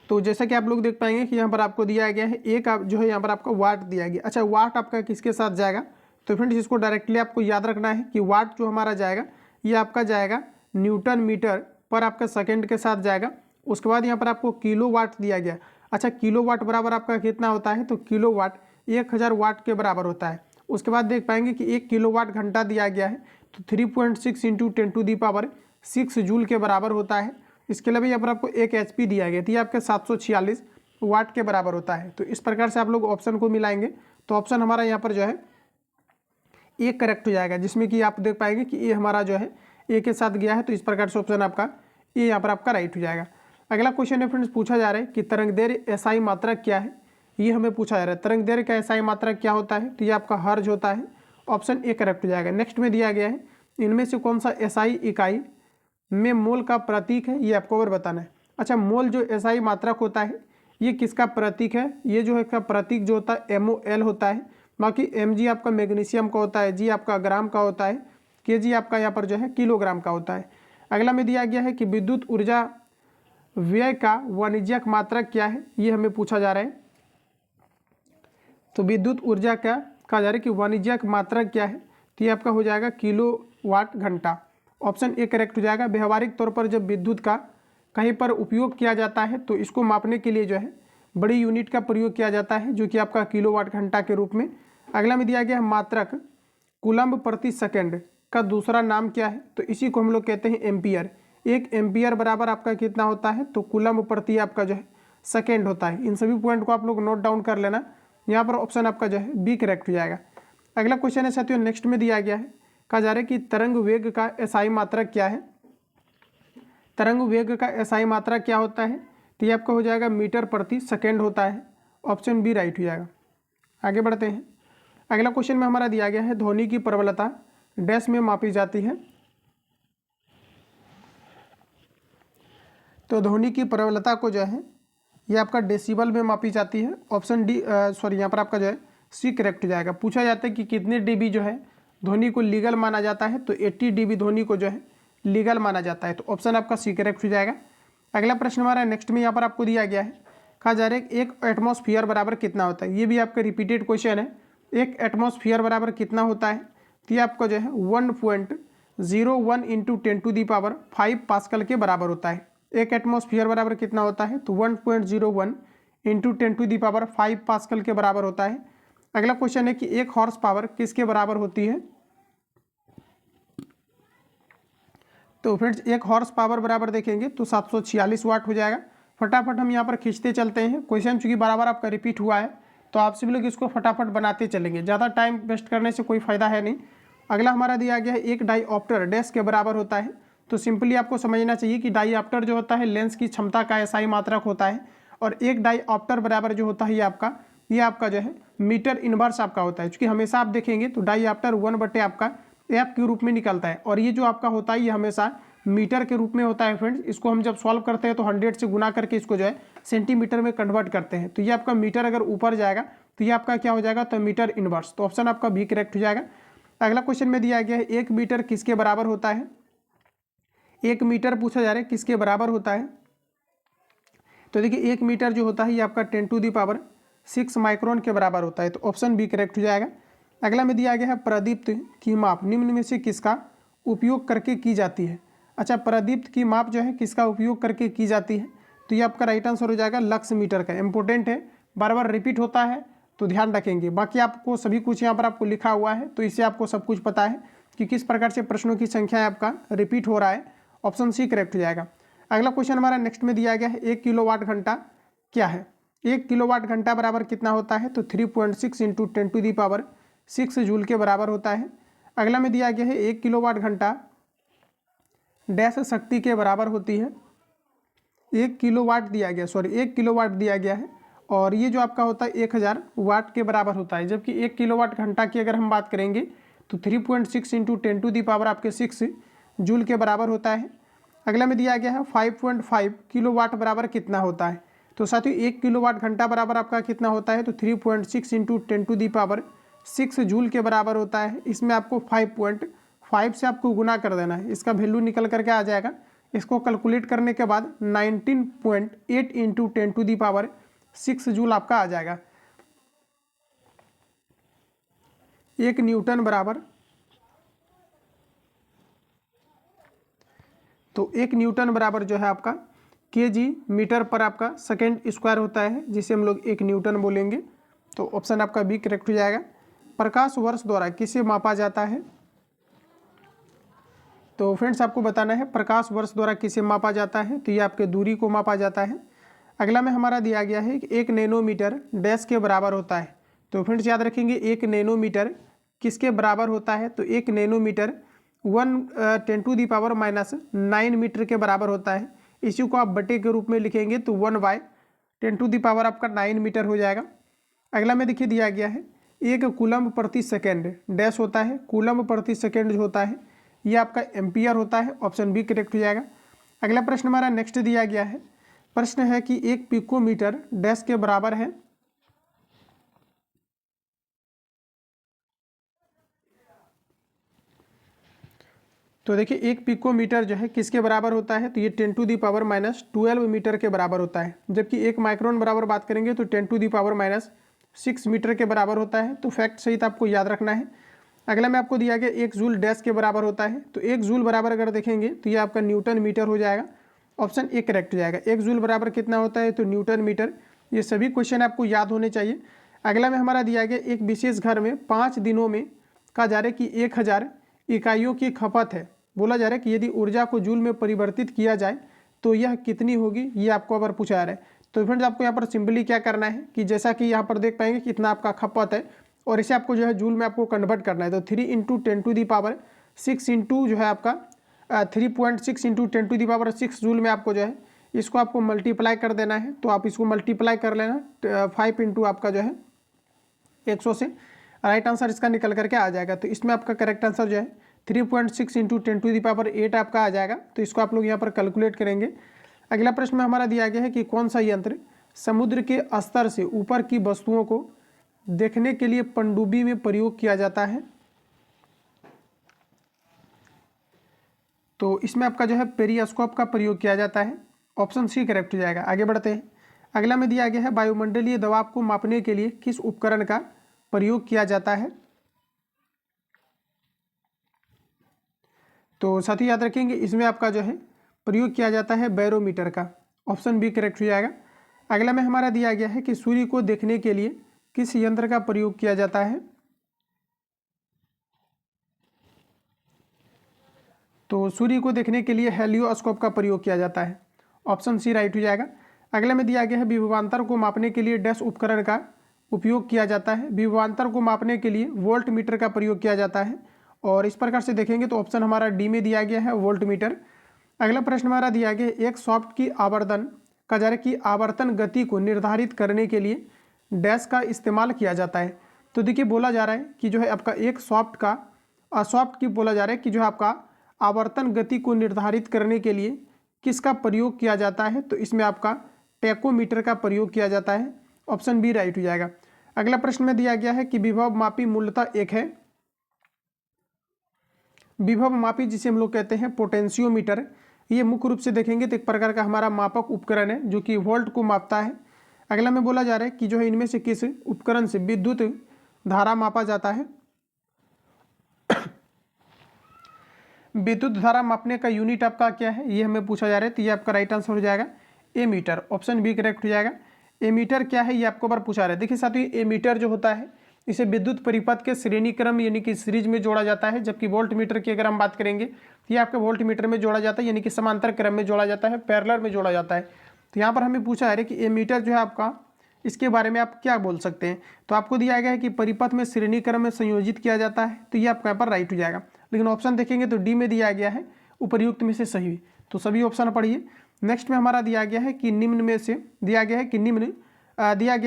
तो जैसा कि आप लोग देख पाएंगे कि यहाँ पर आपको दिया गया है एक जो है यहाँ पर आपका वाट दिया गया। अच्छा वाट आपका किसके साथ जाएगा, तो फ्रेंड्स इसको डायरेक्टली आपको याद रखना है कि वाट जो हमारा जाएगा ये आपका जाएगा न्यूटन मीटर पर आपका सेकेंड के साथ जाएगा। उसके बाद यहाँ पर आपको किलो वाट दिया गया। अच्छा किलो वाट बराबर आपका कितना होता है, तो किलो वाट 1000 वाट के बराबर होता है। उसके बाद देख पाएंगे कि 1 किलोवाट घंटा दिया गया है, तो 3.6 इंटू 10⁻6 जूल के बराबर होता है। इसके अलावा यहाँ पर आपको 1 HP दिया गया, तो ये आपके 746 वाट के बराबर होता है। तो इस प्रकार से आप लोग ऑप्शन को मिलाएंगे तो ऑप्शन हमारा यहाँ पर जो है ए करेक्ट हो जाएगा, जिसमें कि आप देख पाएंगे कि ए हमारा जो है ए के साथ गया है, तो इस प्रकार से ऑप्शन आपका ए यहाँ पर आपका राइट हो जाएगा। अगला क्वेश्चन है फ्रेंड्स, पूछा जा रहा है कि तरंगदैर्घ्य एसआई मात्रक क्या है, ये हमें पूछा जा रहा है। तरंगदैर्घ्य का एसआई मात्रक क्या होता है, तो ये आपका हर्ज होता है। ऑप्शन ए करेक्ट हो जाएगा। नेक्स्ट में दिया गया है इनमें से कौन सा एसआई इकाई में मोल का प्रतीक है, ये आपको और बताना है। अच्छा, मोल जो एसआई मात्रक होता है ये किसका प्रतीक है, ये जो है इसका प्रतीक जो होता है MOL होता है। बाकी mg आपका मैग्नीशियम का होता है, जी आपका ग्राम का होता है, kg आपका यहाँ पर जो है किलोग्राम का होता है। अगला में दिया गया है कि विद्युत ऊर्जा व्यय का वाणिज्यिक मात्रक क्या है, ये हमें पूछा जा रहा है। तो विद्युत ऊर्जा का कहा जा रहा है कि वाणिज्यिक मात्रक क्या है, तो ये आपका हो जाएगा किलोवाट घंटा। ऑप्शन ए करेक्ट हो जाएगा। व्यवहारिक तौर पर जब विद्युत का कहीं पर उपयोग किया जाता है तो इसको मापने के लिए जो है बड़ी यूनिट का प्रयोग किया जाता है, जो कि आपका किलोवाट घंटा के रूप में। अगला में दिया गया है मात्रक कूलम्ब प्रति सेकंड का दूसरा नाम क्या है, तो इसी को हम लोग कहते हैं एम्पियर। 1 एम्पियर बराबर आपका कितना होता है, तो कूलम्ब प्रति आपका जो है सेकेंड होता है। इन सभी पॉइंट को आप लोग नोट डाउन कर लेना। यहाँ पर ऑप्शन आपका जो है बी करेक्ट हो जाएगा। अगला क्वेश्चन है साथियों, नेक्स्ट में दिया गया है, कहा जा रहा है कि तरंग वेग का एसआई मात्रक क्या है। तरंग वेग का एसआई मात्रक क्या होता है, तो ये आपका हो जाएगा मीटर प्रति सेकेंड होता है। ऑप्शन बी राइट हो जाएगा। आगे बढ़ते हैं। अगला क्वेश्चन में हमारा दिया गया है ध्वनि की प्रबलता डैश में मापी जाती है। तो ध्वनि की प्रबलता को जो है ये आपका डेसिबल में मापी जाती है। ऑप्शन डी सॉरी यहाँ पर आपका जो है सी करेक्ट हो जाएगा। पूछा जाता है कि कितने डीबी जो है ध्वनि को लीगल माना जाता है, तो 80 डीबी ध्वनि को जो है लीगल माना जाता है। तो ऑप्शन आपका सी करेक्ट हो जाएगा। अगला प्रश्न हमारा नेक्स्ट में यहाँ पर आपको दिया गया है, कहा जा रहा है एक एटमॉस्फेयर बराबर कितना होता है। ये भी आपका रिपीटेड क्वेश्चन है। एक एटमॉस्फेयर बराबर कितना होता है, तो ये आपका जो है 1.01 इंटू 10⁵ पास्कल के बराबर होता है। एक एटमॉस्फेयर बराबर कितना होता है, तो 1.01 इंटू 10⁵ पास्कल के बराबर होता है। अगला क्वेश्चन है कि एक हॉर्स पावर किसके बराबर होती है। तो फ्रेंड्स एक हॉर्स पावर बराबर देखेंगे तो 746 वाट हो जाएगा। फटाफट हम यहाँ पर खींचते चलते हैं। क्वेश्चन चूंकि बराबर आपका रिपीट हुआ है तो आप सभी लोग इसको फटाफट बनाते चलेंगे, ज़्यादा टाइम वेस्ट करने से कोई फायदा है नहीं। अगला हमारा दिया गया है एक डाईऑप्टर डैश के बराबर होता है। तो सिंपली आपको समझना चाहिए कि डाईऑप्टर जो होता है लेंस की क्षमता का एसआई मात्रक होता है, और एक डाईऑप्टर बराबर जो होता है ये आपका जो है मीटर इनवर्स आपका होता है। क्योंकि हमेशा आप देखेंगे तो डाईऑप्टर 1 आपका एफ के रूप में निकलता है, और ये जो आपका होता है ये हमेशा मीटर के रूप में होता है। फ्रेंड्स इसको हम जब सॉल्व करते हैं तो 100 से गुना करके इसको जो है सेंटीमीटर में कन्वर्ट करते हैं। तो ये आपका मीटर अगर ऊपर जाएगा तो ये आपका क्या हो जाएगा, तो मीटर इनवर्स। तो ऑप्शन आपका बी करेक्ट हो जाएगा। अगला क्वेश्चन में दिया गया है 1 मीटर किसके बराबर होता है। 1 मीटर पूछा जा रहा है किसके बराबर होता है। तो देखिए 1 मीटर जो होता है ये आपका 10⁶ माइक्रोन के बराबर होता है। तो ऑप्शन बी करेक्ट हो जाएगा। अगला में दिया गया है प्रदीप्त की माप निम्न में से किसका उपयोग करके की जाती है। अच्छा, प्रदीप्त की माप जो है किसका उपयोग करके की जाती है, तो ये आपका राइट आंसर हो जाएगा लक्स मीटर का। इंपॉर्टेंट है, बार बार रिपीट होता है तो ध्यान रखेंगे। बाकी आपको सभी कुछ यहाँ पर आपको लिखा हुआ है, तो इससे आपको सब कुछ पता है कि किस प्रकार से प्रश्नों की संख्या आपका रिपीट हो रहा है। ऑप्शन सी करेक्ट हो जाएगा। अगला क्वेश्चन हमारा नेक्स्ट में दिया गया है 1 किलोवाट घंटा क्या है। 1 किलोवाट घंटा बराबर कितना होता है, तो 3.6 इंटू 10⁶ जूल के बराबर होता है। अगला में दिया गया है 1 किलोवाट घंटा डैश शक्ति के बराबर होती है। 1 किलोवाट दिया गया है, और ये जो आपका होता है 1000 वाट के बराबर होता है। जबकि 1 किलोवाट घंटा की अगर हम बात करेंगे तो 3.6 इंटू 10⁻⁶ आपके 6 जूल के बराबर होता है। अगला में दिया गया है 5.5 किलोवाट बराबर कितना होता है। तो साथियों 1 किलोवाट घंटा बराबर आपका कितना होता है, तो 3.6 इंटू 10⁻⁶ जूल के बराबर होता है। इसमें आपको 5.5 से आपको गुना कर देना है, इसका वैल्यू निकल करके आ जाएगा। इसको कैलकुलेट करने के बाद 19.8 इंटू 10⁻⁶ जूल आपका आ जाएगा। 1 न्यूटन बराबर, तो 1 न्यूटन बराबर जो है आपका केजी मीटर पर आपका सेकेंड स्क्वायर होता है, जिसे हम लोग 1 न्यूटन बोलेंगे। तो ऑप्शन आपका बी करेक्ट हो जाएगा। प्रकाश वर्ष द्वारा किसे मापा जाता है। तो फ्रेंड्स आपको बताना है प्रकाश वर्ष द्वारा किसे मापा जाता है, तो ये आपके दूरी को मापा जाता है। अगला में हमारा दिया गया है कि 1 नैनोमीटर डैश के बराबर होता है। तो फ्रेंड्स याद रखेंगे 1 नैनोमीटर किसके बराबर होता है, तो 1 नैनोमीटर 1 × 10⁻⁹ मीटर के बराबर होता है। इसी को आप बटे के रूप में लिखेंगे तो 1/10⁻⁹ आपका 9 मीटर हो जाएगा। अगला में देखिए दिया गया है 1 कूलम्ब प्रति सेकेंड डैश होता है। कूलम्ब प्रति सेकेंड जो होता है ये आपका एम्पियर होता है। ऑप्शन बी करेक्ट हो जाएगा। अगला प्रश्न हमारा नेक्स्ट दिया गया है। प्रश्न है कि 1 पिकोमीटर डैश के बराबर है। तो देखिए 1 पिकोमीटर जो है किसके बराबर होता है, तो ये 10⁻⁻12 मीटर के बराबर होता है। जबकि 1 माइक्रोन बराबर बात करेंगे तो 10⁻⁻6 मीटर के बराबर होता है। तो फैक्ट सहित आपको याद रखना है। अगला में आपको दिया गया 1 जूल डैश के बराबर होता है। तो 1 जूल बराबर अगर देखेंगे तो ये आपका न्यूटन मीटर हो जाएगा। ऑप्शन ए करेक्ट हो जाएगा। 1 जूल बराबर कितना होता है, तो न्यूटन मीटर। ये सभी क्वेश्चन आपको याद होने चाहिए। अगला में हमारा दिया गया एक विशेष घर में 5 दिनों में कहा जा रहा है कि 1000 इकाइयों की खपत है। बोला जा रहा है कि यदि ऊर्जा को जूल में परिवर्तित किया जाए तो यह कितनी होगी, ये आपको अगर पूछा जा रहा है। तो फ्रेंड्स आपको यहाँ पर सिंपली क्या करना है कि जैसा कि यहाँ पर देख पाएंगे कितना आपका खपत है और इसे आपको जो है जूल में आपको कन्वर्ट करना है। तो 3 × 10⁻6 इंटू जो है आपका 3.6 × 10⁻6 जूल में आपको जो है इसको आपको मल्टीप्लाई कर देना है। तो आप इसको मल्टीप्लाई कर लेना 5 इंटू आपका जो है 100 से, राइट आंसर इसका निकल करके आ जाएगा। तो इसमें आपका करेक्ट आंसर जो है 3.6 × 10⁸ आपका आ जाएगा। तो इसको आप लोग यहाँ पर कैलकुलेट करेंगे। अगला प्रश्न में हमारा दिया गया है कि कौन सा यंत्र समुद्र के स्तर से ऊपर की वस्तुओं को देखने के लिए पनडुब्बी में प्रयोग किया जाता है। तो इसमें आपका जो है पेरिस्कोप का प्रयोग किया जाता है। ऑप्शन सी करेक्ट हो जाएगा। आगे बढ़ते हैं। अगला में दिया गया है वायुमंडलीय दबाव को मापने के लिए किस उपकरण का प्रयोग किया जाता है। तो साथी याद रखेंगे इसमें आपका जो है प्रयोग किया जाता है बैरोमीटर का। ऑप्शन बी करेक्ट हो जाएगा। अगला में हमारा दिया गया है कि सूर्य को देखने के लिए किस यंत्र का प्रयोग किया जाता है। तो सूर्य को देखने के लिए हेलियोस्कोप का प्रयोग किया जाता है। ऑप्शन सी राइट हो जाएगा। अगले में दिया गया है विभवांतर को मापने के लिए डैश उपकरण का उपयोग किया जाता है। विभवांतर को मापने के लिए वोल्ट मीटर का प्रयोग किया जाता है। और इस प्रकार से देखेंगे तो ऑप्शन हमारा डी में दिया गया है वोल्ट मीटर। अगला प्रश्न हमारा दिया गया है एक सॉफ्ट की आवर्तन का जार की आवर्तन गति को निर्धारित करने के लिए डैश का इस्तेमाल किया जाता है। तो देखिए बोला जा रहा है कि जो है आपका एक सॉफ्ट की बोला जा रहा है कि जो है आपका आवर्तन गति को निर्धारित करने के लिए किसका प्रयोग किया जाता है। तो इसमें आपका टेकोमीटर का प्रयोग किया जाता है। ऑप्शन बी राइट हो जाएगा। अगला प्रश्न में दिया गया है कि विभव मापी मूलतः एक है। विभव मापी जिसे हम लोग कहते हैं पोटेंशियोमीटर, ये मुख्य रूप से देखेंगे तो एक प्रकार का हमारा मापक उपकरण है जो कि वोल्ट को मापता है। अगला में बोला जा रहा है कि जो है इनमें से किस उपकरण से विद्युत धारा मापा जाता है। विद्युत धारा मापने का यूनिट आपका क्या है, ये हमें पूछा जा रहा है। तो ये आपका राइट आंसर हो जाएगा एमीटर। ऑप्शन बी करेक्ट हो जाएगा। एमीटर क्या है ये आपको बार पूछा रहा है। देखिए साथियों एमीटर जो होता है इसे विद्युत परिपथ के श्रेणी क्रम यानी कि सीरीज में जोड़ा जाता है। जबकि वोल्ट मीटर की अगर हम बात करेंगे तो ये आपके वोल्ट मीटर में जोड़ा जाता है यानी कि समांतर क्रम में जोड़ा जाता है, पैरेलल में जोड़ा जाता है। तो यहाँ पर हमें पूछा है कि एमीटर जो है आपका इसके बारे में आप क्या बोल सकते हैं। तो आपको दिया गया है कि परिपथ में श्रेणी क्रम में संयोजित किया जाता है। तो ये आपका यहाँ पर राइट हो जाएगा। लेकिन ऑप्शन देखेंगे तो डी में दिया गया है उपर्युक्त में से सही। तो सभी ऑप्शन पढ़िए। नेक्स्ट में हमारा दिया गया है कि निम्न में से दिया गया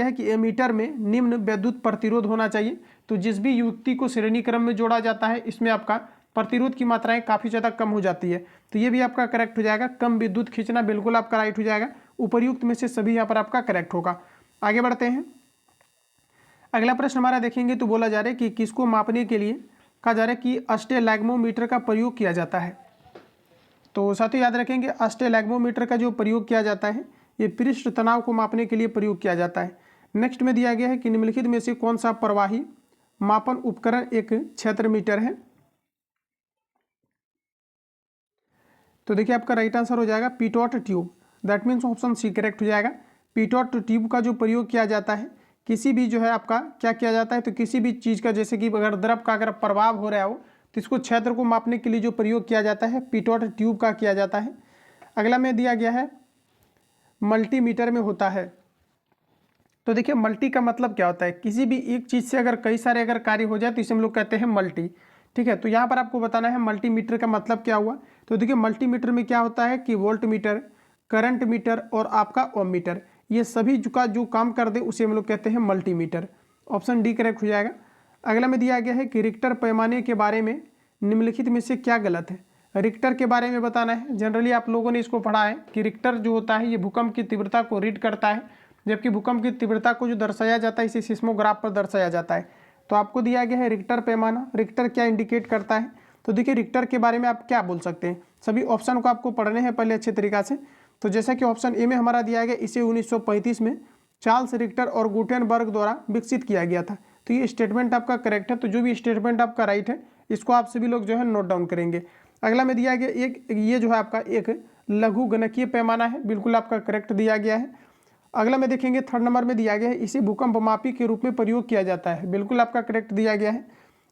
है कि एमीटर में निम्न विद्युत प्रतिरोध होना चाहिए। तो जिस भी युक्ति को श्रेणी क्रम में जोड़ा जाता है इसमें आपका प्रतिरोध की मात्राएं काफ़ी ज़्यादा कम हो जाती है। तो ये भी आपका करेक्ट हो जाएगा। कम विद्युत खींचना बिल्कुल आपका राइट हो जाएगा। उपर्युक्त में से सभी यहाँ पर आपका करेक्ट होगा। आगे बढ़ते हैं। अगला प्रश्न हमारा देखेंगे तो बोला जा रहा है कि किसको मापने के लिए कहा जा रहा है कि अस्टेलैग्मोमीटर का प्रयोग किया जाता है। तो साथियों याद रखेंगे अस्टेलैग्मोमीटर का जो प्रयोग किया जाता है ये पृष्ठ तनाव को मापने के लिए प्रयोग किया जाता है। नेक्स्ट में दिया गया है कि निम्नलिखित में से कौन सा प्रवाही मापन उपकरण एक क्षेत्र मीटर है। तो देखिए आपका राइट आंसर हो जाएगा pitot tube. That means option C correct हो जाएगा। पीटॉट ट्यूब का जो प्रयोग किया जाता है किसी भी जो है आपका क्या किया जाता है, तो किसी भी चीज़ का जैसे कि अगर द्रव का अगर प्रभाव हो रहा हो तो इसको क्षेत्र को मापने के लिए जो प्रयोग किया जाता है पीटॉट ट्यूब का किया जाता है। अगला में दिया गया है मल्टीमीटर में होता है। तो देखिए मल्टी का मतलब क्या होता है, किसी भी एक चीज़ से अगर कई सारे अगर कार्य हो जाए तो इसे हम लोग कहते हैं मल्टी। ठीक है, तो यहाँ पर आपको बताना है मल्टीमीटर का मतलब क्या हुआ। तो देखिए मल्टीमीटर में क्या होता है कि वोल्ट मीटर, करंट मीटर और आपका ओम मीटर ये सभी का जो काम कर दे उसे हम लोग कहते हैं मल्टीमीटर। ऑप्शन डी करेक्ट हो जाएगा। अगला में दिया गया है कि रिक्टर पैमाने के बारे में निम्नलिखित में से क्या गलत है। रिक्टर के बारे में बताना है। जनरली आप लोगों ने इसको पढ़ा है कि रिक्टर जो होता है ये भूकंप की तीव्रता को रीड करता है, जबकि भूकंप की तीव्रता को जो दर्शाया जाता है इसे सिस्मोग्राफ पर दर्शाया जाता है। तो आपको दिया गया है रिक्टर पैमाना। रिक्टर क्या इंडिकेट करता है, तो देखिए रिक्टर के बारे में आप क्या बोल सकते हैं। सभी ऑप्शन को आपको पढ़ने हैं पहले अच्छे तरीका से। तो जैसा कि ऑप्शन ए में हमारा दिया गया, इसे 1935 में चार्ल्स रिक्टर और गुटेनबर्ग द्वारा विकसित किया गया था। तो ये स्टेटमेंट आपका करेक्ट है। तो जो भी स्टेटमेंट आपका राइट है इसको आप सभी लोग जो है नोट डाउन करेंगे। अगला में दिया गया एक, ये जो है आपका एक लघु गणकीय पैमाना है, बिल्कुल आपका करेक्ट दिया गया है। अगला में देखेंगे थर्ड नंबर में दिया गया है, इसे भूकंप मापी के रूप में प्रयोग किया जाता है, बिल्कुल आपका करेक्ट दिया गया है।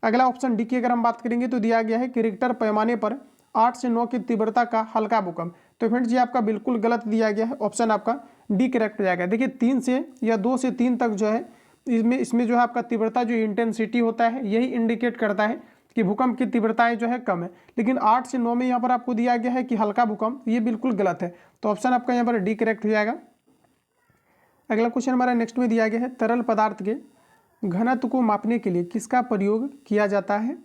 अगला ऑप्शन डी की अगर हम बात करेंगे तो दिया गया है कि रिक्टर पैमाने पर 8 से 9 की तीव्रता का हल्का भूकंप। तो फ्रेंड्स ये आपका बिल्कुल गलत दिया गया है, ऑप्शन आपका डी करेक्ट हो जाएगा। देखिए 3 से या 2 से 3 तक जो है इसमें जो है आपका तीव्रता जो इंटेंसिटी होता है यही इंडिकेट करता है कि भूकंप की तीव्रताएं जो है कम है। लेकिन 8 से 9 में यहाँ पर आपको दिया गया है कि हल्का भूकंप, ये बिल्कुल गलत है। तो ऑप्शन आपका यहाँ पर डी करेक्ट हो जाएगा। अगला क्वेश्चन हमारा नेक्स्ट में दिया गया है, तरल पदार्थ के घनत्व को मापने के लिए किसका प्रयोग किया जाता है।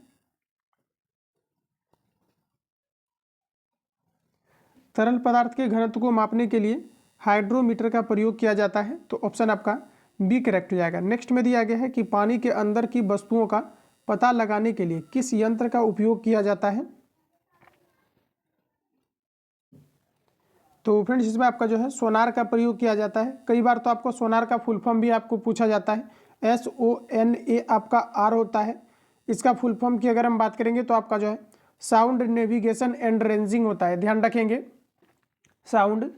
तरल पदार्थ के घनत्व को मापने के लिए हाइड्रोमीटर का प्रयोग किया जाता है। तो ऑप्शन आपका बी करेक्ट हो जाएगा। नेक्स्ट में दिया गया है कि पानी के अंदर की वस्तुओं का पता लगाने के लिए किस यंत्र का उपयोग किया जाता है। तो फ्रेंड्स इसमें आपका जो है सोनार का प्रयोग किया जाता है। कई बार तो आपको सोनार का फुल फॉर्म भी आपको पूछा जाता है। SONA आपका आर होता है। इसका फुल फॉर्म की अगर हम बात करेंगे तो आपका जो है साउंड नेविगेशन एंड रेंजिंग होता है, ध्यान रखेंगे, साउंड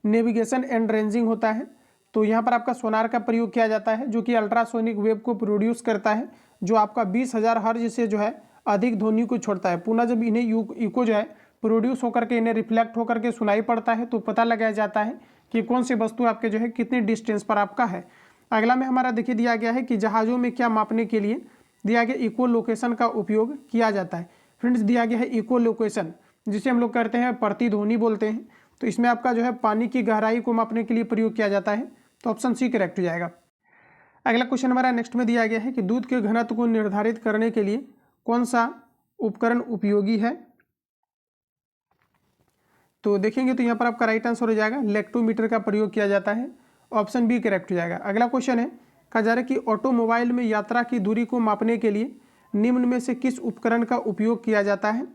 नेविगेशन एंड रेंजिंग होता है। तो यहाँ पर आपका सोनार का प्रयोग किया जाता है जो कि अल्ट्रासोनिक वेव को प्रोड्यूस करता है, जो आपका 20,000 हर्ट्ज से जो है अधिक ध्वनि को छोड़ता है। पुनः जब इन्हें इको जो है प्रोड्यूस होकर के इन्हें रिफ्लेक्ट होकर के सुनाई पड़ता है तो पता लगाया जाता है कि कौन सी वस्तु आपके जो है कितनी डिस्टेंस पर आपका है। अगला में हमारा देखिए दिया गया है कि जहाज़ों में क्या मापने के लिए दिया गया इको लोकेशन का उपयोग किया जाता है। फ्रेंड्स दिया गया है इको लोकेशन, जिसे हम लोग करते हैं प्रतिध्वनि बोलते हैं। तो इसमें आपका जो है पानी की गहराई को मापने के लिए प्रयोग किया जाता है। तो ऑप्शन सी करेक्ट हो जाएगा। अगला क्वेश्चन हमारा नेक्स्ट में दिया गया है कि दूध के घनत्व को निर्धारित करने के लिए कौन सा उपकरण उपयोगी है। तो देखेंगे तो यहाँ पर आपका राइट आंसर हो जाएगा लेक्टोमीटर का प्रयोग किया जाता है, ऑप्शन बी करेक्ट हो जाएगा। अगला क्वेश्चन है, कहा जा रहा है कि ऑटोमोबाइल में यात्रा की दूरी को मापने के लिए निम्न में से किस उपकरण का उपयोग किया जाता है।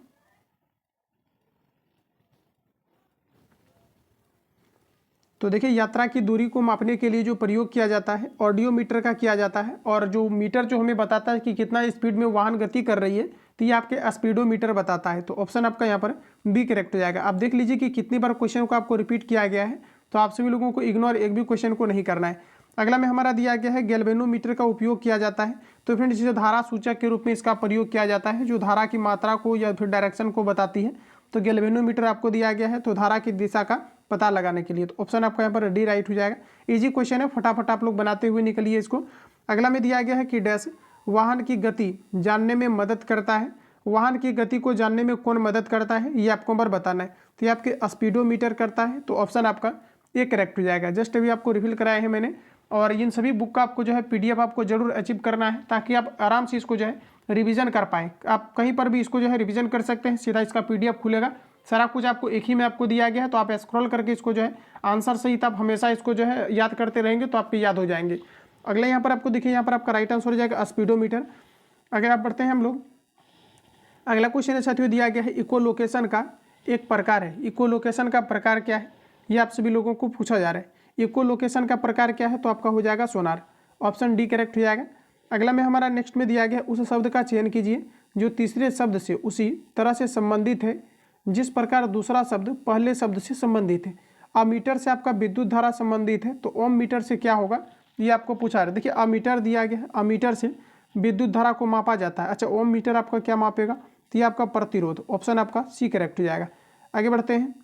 तो देखिए यात्रा की दूरी को मापने के लिए जो प्रयोग किया जाता है ऑडियोमीटर का किया जाता है, और जो मीटर जो हमें बताता है कि कितना स्पीड में वाहन गति कर रही है तो ये आपके स्पीडोमीटर बताता है। तो ऑप्शन आपका यहाँ पर बी करेक्ट हो जाएगा। आप देख लीजिए कि कितनी बार क्वेश्चन को आपको रिपीट किया गया है, तो आप सभी लोगों को इग्नोर एक भी क्वेश्चन को नहीं करना है। अगला में हमारा दिया गया है गैल्वेनोमीटर का उपयोग किया जाता है। तो फ्रेंड्स इसे धारा सूचक के रूप में इसका प्रयोग किया जाता है, जो धारा की मात्रा को या फिर डायरेक्शन को बताती है। तो गैल्वेनोमीटर आपको दिया गया है तो धारा की दिशा का पता लगाने के लिए। तो ऑप्शन आपका यहाँ पर डी राइट हो जाएगा। इजी क्वेश्चन है, फटाफट आप लोग बनाते हुए निकलिए इसको। अगला में दिया गया है कि डैश वाहन की गति जानने में मदद करता है। वाहन की गति को जानने में कौन मदद करता है ये आपको बार बताना है। तो ये आपके स्पीडोमीटर करता है। तो ऑप्शन आपका ये करेक्ट हो जाएगा। जस्ट अभी आपको रिफिल कराया है मैंने, और इन सभी बुक का आपको जो है PDF आपको जरूर अचीव करना है, ताकि आप आराम से इसको जो है रिवीजन कर पाएँ। आप कहीं पर भी इसको जो है रिवीजन कर सकते हैं, सीधा इसका PDF खुलेगा, सारा कुछ आपको एक ही में आपको दिया गया है। तो आप स्क्रॉल करके इसको जो है आंसर सहित आप हमेशा इसको जो है याद करते रहेंगे तो आपके याद हो जाएंगे। अगले यहाँ पर आपको देखिए, यहाँ पर आपका राइट आंसर हो जाएगा स्पीडोमीटर। अगर आप बढ़ते हैं हम लोग, अगला क्वेश्चन है साथियों दिया गया है इको लोकेशन का एक प्रकार है। इको लोकेशन का प्रकार क्या है ये आप सभी लोगों को पूछा जा रहा है। इको लोकेशन का प्रकार क्या है, तो आपका हो जाएगा सोनार, ऑप्शन डी करेक्ट हो जाएगा। अगला में हमारा नेक्स्ट में दिया गया उस शब्द का चयन कीजिए जो तीसरे शब्द से उसी तरह से संबंधित है जिस प्रकार दूसरा शब्द पहले शब्द से संबंधित है। अमीटर से आपका विद्युत धारा संबंधित है, तो ओम मीटर से क्या होगा ये आपको पूछा रहा है। देखिए अमीटर दिया गया है, अमीटर से विद्युत धारा को मापा जाता है। अच्छा ओम मीटर आपका क्या मापेगा, तो ये आपका प्रतिरोध, ऑप्शन आपका सी करेक्ट हो जाएगा। आगे बढ़ते हैं,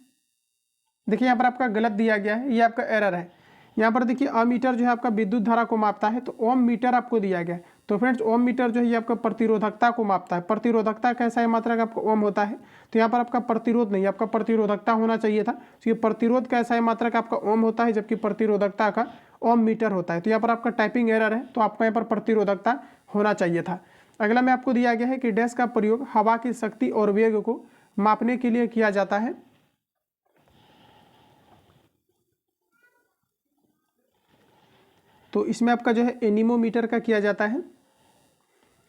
देखिए यहाँ पर आपका गलत दिया गया है, ये आपका एरर है। यहाँ पर देखिए अमीटर जो है आपका विद्युत धारा को मापता है, तो ओम मीटर आपको दिया गया है। तो फ्रेंड्स ओम मीटर जो है ये आपका प्रतिरोधकता को मापता है। प्रतिरोधकता कैसा है मात्रा का आपका ओम होता है, तो यहाँ पर आपका प्रतिरोध नहीं, आपका प्रतिरोधकता होना चाहिए था। तो ये प्रतिरोध कैसा है मात्रा का आपका ओम होता है, जबकि प्रतिरोधकता का ओम मीटर होता है। तो यहाँ पर आपका टाइपिंग एरर है, तो आपका यहाँ पर प्रतिरोधकता होना चाहिए था। अगला में आपको दिया गया है कि डैश का प्रयोग हवा की शक्ति और वेग को मापने के लिए किया जाता है। तो इसमें आपका जो है एनीमोमीटर का किया जाता है।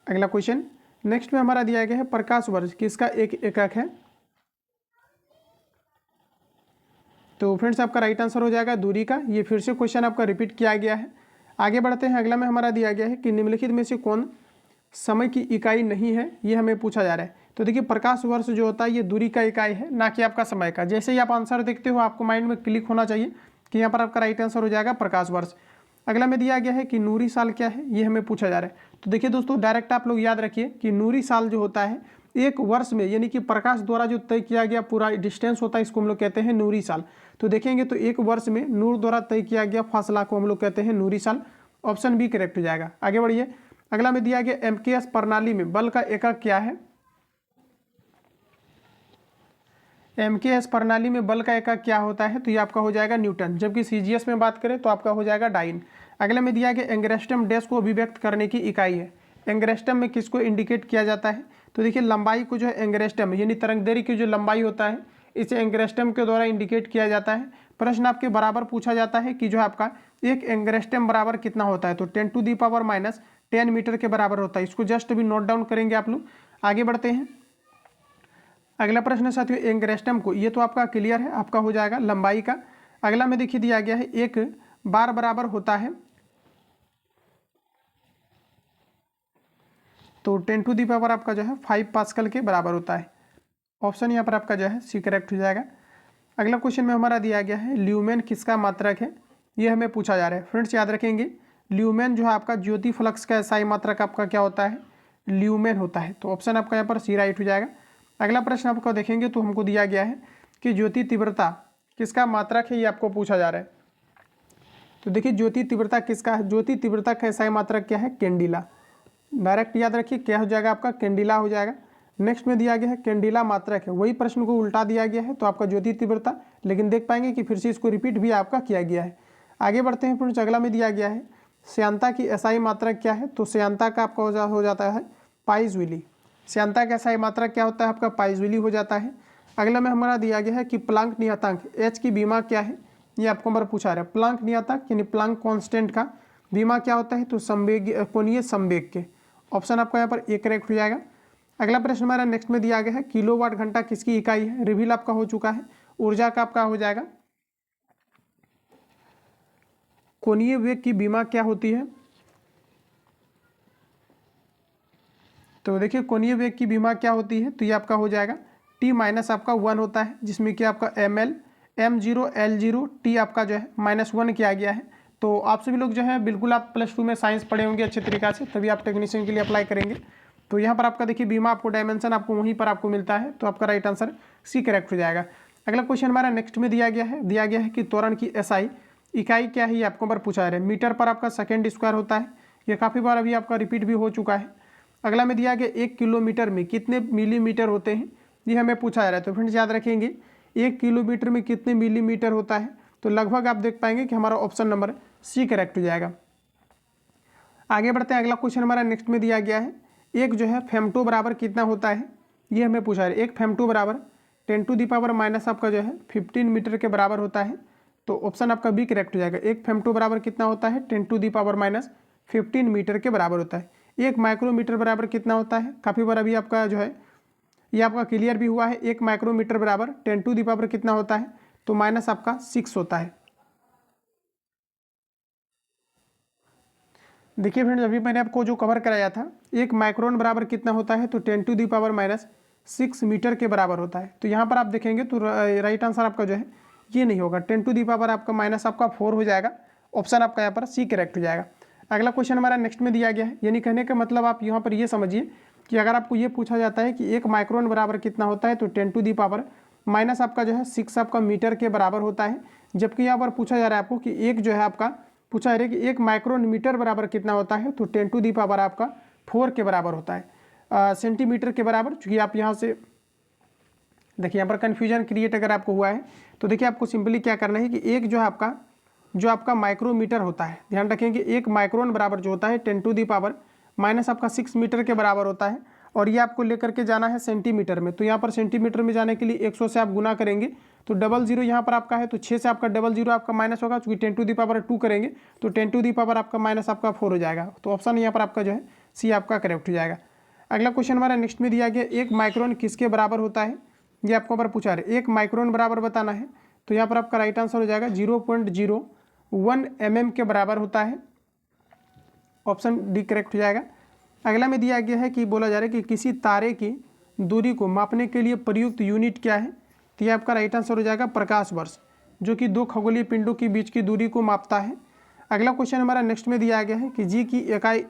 अगला क्वेश्चन नेक्स्ट में हमारा दिया गया है प्रकाश वर्ष किसका एक एकक है। तो फ्रेंड्स आपका राइट आंसर हो जाएगा दूरी का। ये फिर से क्वेश्चन आपका रिपीट किया गया है। आगे बढ़ते हैं। अगला में हमारा दिया गया है कि निम्नलिखित में से कौन समय की इकाई नहीं है, ये हमें पूछा जा रहा है। तो देखिए प्रकाश वर्ष जो होता है ये दूरी का इकाई है, ना कि आपका समय का। जैसे ही आप आंसर देखते हो आपको माइंड में क्लिक होना चाहिए कि यहाँ पर आपका राइट आंसर हो जाएगा प्रकाश वर्ष। अगला में दिया गया है कि नूरी साल क्या है, ये हमें पूछा जा रहा है। तो देखिए दोस्तों डायरेक्ट आप लोग याद रखिए कि नूरी साल जो होता है एक वर्ष में, यानी कि प्रकाश द्वारा जो तय किया गया पूरा डिस्टेंस होता है, इसको हम लोग कहते हैं नूरी साल। तो देखेंगे तो एक वर्ष में नूर द्वारा तय किया गया फासला को हम लोग कहते हैं नूरी साल। ऑप्शन बी करेक्ट हो जाएगा। आगे बढ़िए। अगला में दिया गया एमकेएस प्रणाली में बल का एकक क्या है। एमकेएस प्रणाली में बल का एकक क्या होता है, तो ये आपका हो जाएगा न्यूटन, जबकि सीजीएस में बात करें तो आपका हो जाएगा डाइन। अगले में दिया गया एंग्रेस्टम डैश को अभिव्यक्त करने की इकाई है। एंग्रेस्टम में किसको इंडिकेट किया जाता है, तो देखिए लंबाई को जो है एंग्रेस्टम यानी तरंगदैर्घ्य की जो लंबाई होता है इसे एंग्रेस्टम के द्वारा इंडिकेट किया जाता है। प्रश्न आपके बराबर पूछा जाता है कि जो है आपका एक एंग्रेस्टम बराबर कितना होता है, तो 10⁻⁻10 मीटर के बराबर होता है। इसको जस्ट अभी नोट डाउन करेंगे आप लोग। आगे बढ़ते हैं। अगला प्रश्न साथियों एंग्रेस्टम को, ये तो आपका क्लियर है, आपका हो जाएगा लंबाई का। अगला में देखिए दिया गया है एक बार बराबर होता है, तो 10⁻⁴ आपका जो है 5 पास्कल के बराबर होता है। ऑप्शन यहाँ पर आपका जो है सी करेक्ट हो जाएगा। अगला क्वेश्चन में हमारा दिया गया है ल्यूमेन किसका मात्रक है, ये हमें पूछा जा रहा है। फ्रेंड्स याद रखेंगे ल्यूमेन जो है आपका ज्योति फ्लक्स का एसआई मात्रक आपका क्या होता है, ल्यूमेन होता है। तो ऑप्शन आपका यहाँ पर सी राइट हो जाएगा। अगला प्रश्न आपको देखेंगे तो हमको दिया गया है कि ज्योति तीव्रता किसका मात्रक है, ये आपको पूछा जा रहा है। तो देखिए ज्योति तीव्रता किसका है, ज्योति तीव्रता का एसआई मात्रक क्या है, कैंडिला। डायरेक्ट याद रखिए क्या हो जाएगा आपका कैंडिला हो जाएगा। नेक्स्ट में दिया गया है कैंडिला मात्रक है, वही प्रश्न को उल्टा दिया गया है तो आपका ज्योति तीव्रता, लेकिन देख पाएंगे कि फिर से इसको रिपीट भी आपका किया गया है। आगे बढ़ते हैं फ्रेंड्स। अगला में दिया गया है श्यानता की एसआई मात्रक क्या है, तो श्यानता का आपका हो जाता है पाइजविली। श्यानता का एसआई मात्रक क्या होता है आपका पाइजविली हो जाता है। अगला में हमारा दिया गया है कि प्लांक नियतांक एच की बीमा क्या है, ये आपको हमारा पूछा रहा है। प्लांक नियतांक यानी प्लांक कांस्टेंट का बीमा क्या होता है, तो संवेग कोणीय संवेग के। ऑप्शन आपका यहाँ पर ए करेक्ट हो जाएगा। अगला प्रश्न हमारा नेक्स्ट में दिया गया है किलोवाट घंटा किसकी इकाई है, रिवील आपका हो चुका है। ऊर्जा का आपका हो जाएगा कोणीय वेग की बीमा क्या होती है, तो देखिए कोणीय वेग की बीमा क्या होती है, तो ये आपका हो जाएगा टी माइनस आपका 1 होता है, जिसमें कि आपका ml m0 l0 t आपका जो है -1 किया गया है। तो आप सभी लोग जो है बिल्कुल आप +2 में साइंस पढ़े होंगे अच्छे तरीक़ा से, तभी आप टेक्नीशियन के लिए अप्लाई करेंगे। तो यहाँ पर आपका देखिए बीमा आपको डायमेंशन आपको वहीं पर आपको मिलता है, तो आपका राइट आंसर सी करेक्ट हो जाएगा। अगला क्वेश्चन हमारा नेक्स्ट में दिया गया है कि त्वरण की एसआई इकाई क्या है, ये आपको बार पूछा है। मीटर पर आपका सेकेंड स्क्वायर होता है, ये काफ़ी बार अभी आपका रिपीट भी हो चुका है। अगला में दिया गया 1 किलोमीटर में कितने मिलीमीटर होते हैं, ये हमें पूछा जा रहा है। तो फ्रेंड्स याद रखेंगे 1 किलोमीटर में कितने मिलीमीटर होता है, तो लगभग आप देख पाएंगे कि हमारा ऑप्शन नंबर सी करेक्ट हो जाएगा। आगे बढ़ते हैं। अगला क्वेश्चन हमारा नेक्स्ट में दिया गया है एक जो है फेमटो बराबर कितना होता है, ये हमें पूछा है। एक फेमटो बराबर 10⁻⁻ आपका जो है 15 मीटर के बराबर होता है। तो ऑप्शन आपका बी करेक्ट हो जाएगा। एक फेमटो बराबर कितना होता है, 10⁻⁻15 मीटर के बराबर होता है। एक माइक्रोमीटर बराबर कितना होता है, काफ़ी बार अभी आपका जो है ये आपका क्लियर भी हुआ है। एक माइक्रोमीटर बराबर 10⁻⁻ कितना होता है, तो माइनस आपका 6 होता है। देखिए फ्रेंड्स अभी मैंने आपको जो कवर कराया था, एक माइक्रोन बराबर कितना होता है, तो 10⁻⁻6 मीटर के बराबर होता है। तो यहाँ पर आप देखेंगे तो राइट आंसर आपका जो है ये नहीं होगा, 10⁻⁻ आपका माइनस आपका 4 हो जाएगा। ऑप्शन आपका यहाँ पर सी करेक्ट हो जाएगा। अगला क्वेश्चन हमारा नेक्स्ट में दिया गया है, यानी कहने का मतलब आप यहाँ पर ये समझिए कि अगर आपको ये पूछा जाता है कि एक माइक्रोन बराबर कितना होता है, तो 10⁻⁻ आपका जो है 6 आपका मीटर के बराबर होता है। जबकि यहाँ पर पूछा जा रहा है आपको कि एक जो है आपका पूछा है कि एक माइक्रोन मीटर बराबर कितना होता है, तो 10⁻⁴ आपका 4 के बराबर होता है, सेंटीमीटर के बराबर। चूँकि आप यहाँ से देखिए यहाँ पर कन्फ्यूजन क्रिएट अगर आपको हुआ है, तो देखिए आपको सिंपली क्या करना है कि एक जो है आपका माइक्रोमीटर होता है, ध्यान रखेंगे एक माइक्रोन बराबर जो होता है माइनस आपका 6 मीटर के बराबर होता है, और ये आपको लेकर के जाना है सेंटीमीटर में। तो यहाँ पर सेंटीमीटर में जाने के लिए 100 से आप गुना करेंगे तो 00 यहाँ पर आपका है, तो 6 से आपका 00 आपका माइनस होगा, चूँकि 10 टू दी पावर 2 करेंगे तो 10 टू दी पावर आपका माइनस आपका 4 हो जाएगा। तो ऑप्शन यहाँ पर आपका जो है सी आपका करेक्ट हो जाएगा। अगला क्वेश्चन हमारा नेक्स्ट में दिया गया, 1 माइक्रोन किसके बराबर होता है, ये आपको पर पूछा है। 1 माइक्रोन बराबर बताना है, तो यहाँ पर आपका राइट आंसर हो जाएगा 0.01 mm के बराबर होता है, ऑप्शन डी करेक्ट हो जाएगा। अगला में दिया गया है कि बोला जा रहा है कि किसी तारे की दूरी को मापने के लिए प्रयुक्त यूनिट क्या है, तो ये आपका राइट आंसर हो जाएगा प्रकाश वर्ष, जो कि 2 खगोलीय पिंडों के बीच की दूरी को मापता है। अगला क्वेश्चन हमारा नेक्स्ट में दिया गया है कि जी की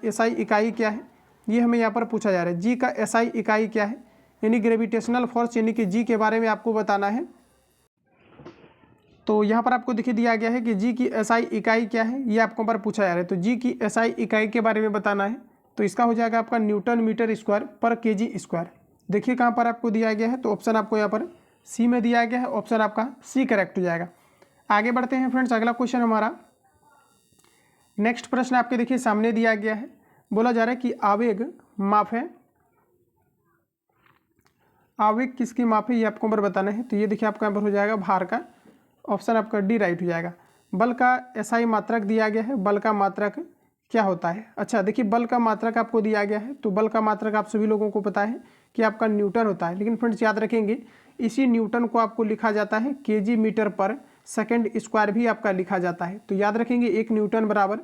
एसआई इकाई क्या है, ये हमें यहाँ पर पूछा जा रहा है। जी का एसआई इकाई क्या है, यानी ग्रेविटेशनल फोर्स, यानी कि जी के बारे में आपको बताना है। तो यहाँ पर आपको देखिए दिया गया है कि जी की एसआई इकाई क्या है, ये आपको पर पूछा जा रहा है। तो जी की एसआई इकाई के बारे में बताना है, तो इसका हो जाएगा आपका न्यूटन मीटर स्क्वायर पर केजी स्क्वायर। देखिए कहाँ पर आपको दिया गया है, तो ऑप्शन आपको यहाँ पर सी में दिया गया है, ऑप्शन आपका सी करेक्ट हो जाएगा। आगे बढ़ते हैं फ्रेंड्स, अगला क्वेश्चन हमारा नेक्स्ट प्रश्न आपके देखिए सामने दिया गया है। बोला जा रहा है कि आवेग माप है, आवेग किसकी माप है, ये आपको पर बताना है। तो ये देखिए आपका यहाँ पर हो जाएगा भार का, ऑप्शन आपका डी राइट हो जाएगा। बल का एसआई मात्रक दिया गया है, बल का मात्रक क्या होता है। अच्छा देखिए, बल का मात्रक आपको दिया गया है, तो बल का मात्रक आप सभी लोगों को पता है कि आपका न्यूटन होता है। लेकिन फ्रेंड्स याद रखेंगे, इसी न्यूटन को आपको लिखा जाता है केजी मीटर पर सेकंड स्क्वायर भी आपका लिखा जाता है। तो याद रखेंगे 1 न्यूटन बराबर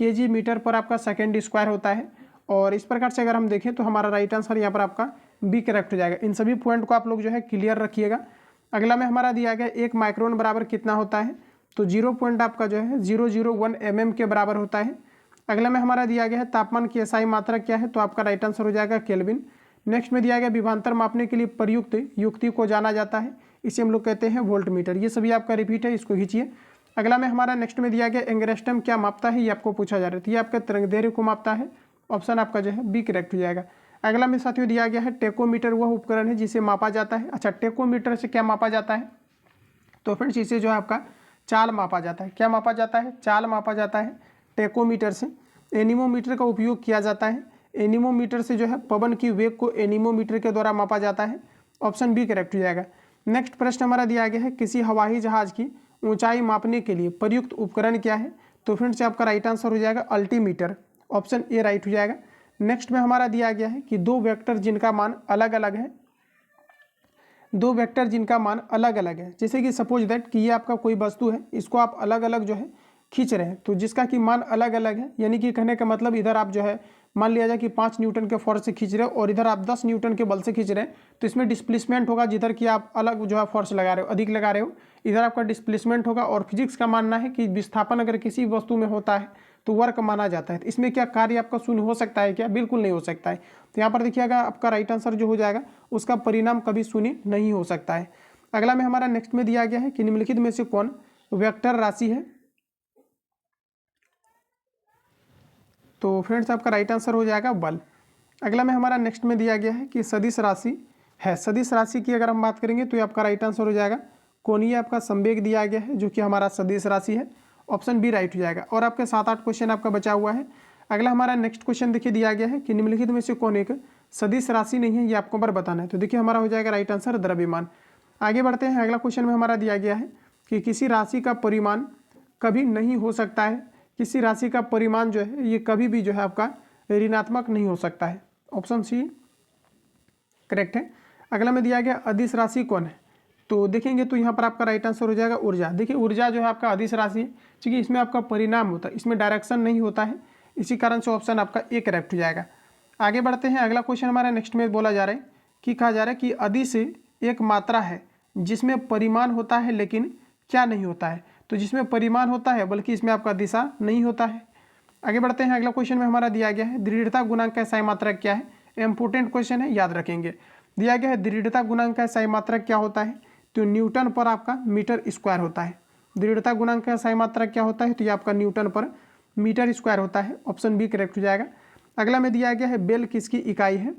केजी मीटर पर आपका सेकंड स्क्वायर होता है। और इस प्रकार से अगर हम देखें तो हमारा राइट आंसर यहाँ पर आपका बी करेक्ट हो जाएगा। इन सभी पॉइंट को आप लोग जो है क्लियर रखिएगा। अगला में हमारा दिया गया 1 माइक्रोन बराबर कितना होता है, तो 0 पॉइंट आपका जो है 001 mm के बराबर होता है। अगला में हमारा दिया गया है तापमान की एसआई मात्रा क्या है, तो आपका राइट आंसर हो जाएगा केल्विन। नेक्स्ट में दिया गया विभवांतर मापने के लिए प्रयुक्त युक्ति को जाना जाता है, इसे हम लोग कहते हैं वोल्टमीटर। ये सभी आपका रिपीट है, इसको खींचिए। अगला में हमारा नेक्स्ट में दिया गया एंगस्ट्रम क्या मापता है, ये आपको पूछा जा रहा है। तो ये आपका तरंगदैर्घ्य को मापता है, ऑप्शन आपका जो है बी करेक्ट हो जाएगा। अगला में साथियों दिया गया है टेकोमीटर वह उपकरण है जिसे मापा जाता है। अच्छा, टेकोमीटर से क्या मापा जाता है, तो फ्रेंड्स इसे जो है आपका चाल मापा जाता है। क्या मापा जाता है, चाल मापा जाता है टेकोमीटर से। एनीमोमीटर का उपयोग किया जाता है, एनीमोमीटर से जो है पवन की वेग को एनीमोमीटर के द्वारा मापा जाता है, ऑप्शन बी करेक्ट हो जाएगा। नेक्स्ट प्रश्न हमारा दिया गया है किसी हवाई जहाज की ऊंचाई मापने के लिए प्रयुक्त उपकरण क्या है, तो फ्रेंड्स आपका राइट आंसर हो जाएगा अल्टीमीटर, ऑप्शन ए राइट हो जाएगा। नेक्स्ट में हमारा दिया गया है कि 2 वेक्टर जिनका मान अलग अलग है, 2 वेक्टर जिनका मान अलग अलग है। जैसे कि सपोज दैट कि ये आपका कोई वस्तु है, इसको आप अलग अलग जो है खींच रहे हैं, तो जिसका कि मान अलग अलग है, यानी कि कहने का मतलब इधर आप जो है मान लिया जाए कि 5 न्यूटन के फोर्स से खींच रहे हो और इधर आप 10 न्यूटन के बल से खींच रहे हैं, तो इसमें डिस्प्लेसमेंट होगा। जिधर कि आप अलग जो है फोर्स लगा रहे हो, अधिक लगा रहे हो, इधर आपका डिस्प्लेसमेंट होगा। और फिजिक्स का मानना है कि विस्थापन अगर किसी वस्तु में होता है तो वर्क माना जाता है। तो इसमें क्या कार्य आपका शून्य हो सकता है क्या, बिल्कुल नहीं हो सकता है। तो यहाँ पर देखिएगा आपका राइट आंसर जो हो जाएगा उसका परिणाम कभी शून्य नहीं हो सकता है। अगला में हमारा नेक्स्ट में दिया गया है कि निम्नलिखित में से कौन वेक्टर राशि है, तो फ्रेंड्स आपका राइट आंसर हो जाएगा बल। अगला में हमारा नेक्स्ट में दिया गया है कि सदिश राशि है। सदिश राशि की अगर हम बात करेंगे तो ये आपका राइट आंसर हो जाएगा कोणीय आपका संवेग दिया गया है, जो कि हमारा सदिश राशि है, ऑप्शन बी राइट हो जाएगा। और आपके 7-8 क्वेश्चन आपका बचा हुआ है। अगला हमारा नेक्स्ट क्वेश्चन देखिए दिया गया है कि निम्नलिखित में से कौन एक सदिश राशि नहीं है, ये आपको पर बताना है। तो देखिए हमारा हो जाएगा राइट आंसर द्रव्यमान। आगे बढ़ते हैं, अगला क्वेश्चन में हमारा दिया गया है कि किसी राशि का परिमाण कभी नहीं हो सकता है, किसी राशि का परिमाण जो है ये कभी भी जो है आपका ऋणात्मक नहीं हो सकता है, ऑप्शन सी करेक्ट है। अगला में दिया गया अदिश राशि कौन है, तो देखेंगे तो यहाँ पर आपका राइट आंसर हो जाएगा ऊर्जा। देखिए ऊर्जा जो है आपका अदिश राशि है, क्योंकि इसमें आपका परिणाम होता है, इसमें डायरेक्शन नहीं होता है, इसी कारण से ऑप्शन आपका ए करेक्ट हो जाएगा। आगे बढ़ते हैं, अगला क्वेश्चन हमारा नेक्स्ट में बोला जा रहा है कि कहा जा रहा है कि अदिश एक मात्रा है जिसमें परिमाण होता है लेकिन क्या नहीं होता है, तो जिसमें परिमाण होता है बल्कि इसमें आपका दिशा नहीं होता है। आगे बढ़ते हैं, अगला क्वेश्चन में हमारा दिया गया है दृढ़ता गुणांक का सही मात्रक क्या है। इंपोर्टेंट क्वेश्चन है, याद रखेंगे। दिया गया है दृढ़ता गुणांक का सही मात्रक क्या होता है, तो न्यूटन पर आपका मीटर स्क्वायर होता है। दृढ़ता गुणांक का सही मात्रक क्या होता है, तो ये आपका न्यूटन पर मीटर स्क्वायर होता है, ऑप्शन बी करेक्ट हो जाएगा। अगला में दिया गया है बेल किसकी इकाई है,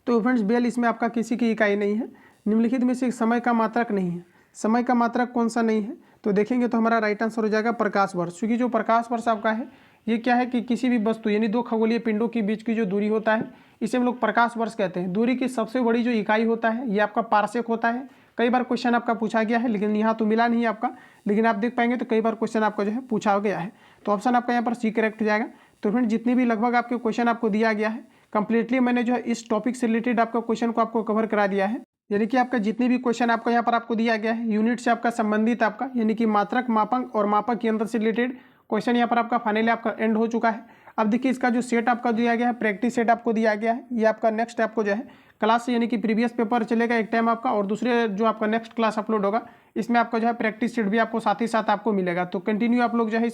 तो फ्रेंड्स बेल इसमें आपका किसी की इकाई नहीं है। निम्नलिखित में से समय का मात्रक नहीं है, समय का मात्रक कौन सा नहीं है, तो देखेंगे तो हमारा राइट आंसर हो जाएगा प्रकाश वर्ष, क्योंकि जो प्रकाश वर्ष आपका है ये क्या है कि किसी भी वस्तु यानी दो खगोलीय पिंडों के बीच की जो दूरी होता है इसे हम लोग प्रकाश वर्ष कहते हैं। दूरी की सबसे बड़ी जो इकाई होता है ये आपका पारसेक होता है। कई बार क्वेश्चन आपका पूछा गया है, लेकिन यहाँ तो मिला नहीं है आपका, लेकिन आप देख पाएंगे तो कई बार क्वेश्चन आपका जो है पूछा गया है। तो ऑप्शन आपका यहाँ पर सी करेक्ट हो जाएगा। तो फ्रेंड जितनी भी लगभग आपके क्वेश्चन आपको दिया गया है कंप्लीटली मैंने जो है इस टॉपिक से रिलेटेड आपका क्वेश्चन को आपको कवर करा दिया है। यानी कि आपका जितने भी क्वेश्चन आपको यहाँ पर आपको दिया गया है यूनिट से आपका संबंधित आपका यानी कि मात्रक, मापक और मापक यंत्र से रिलेटेड क्वेश्चन यहाँ पर आपका फाइनली आपका एंड हो चुका है। अब देखिए इसका जो सेट आपका दिया गया है, प्रैक्टिस सेट आपको दिया गया है, ये आपका नेक्स्ट आपको जो है क्लास यानी कि प्रीवियस पेपर चलेगा एक टाइम आपका, और दूसरे जो आपका नेक्स्ट क्लास अपलोड होगा इसमें आपका जो है प्रैक्टिस सेट भी आपको साथ ही साथ आपको मिलेगा। तो कंटिन्यू आप लोग जो है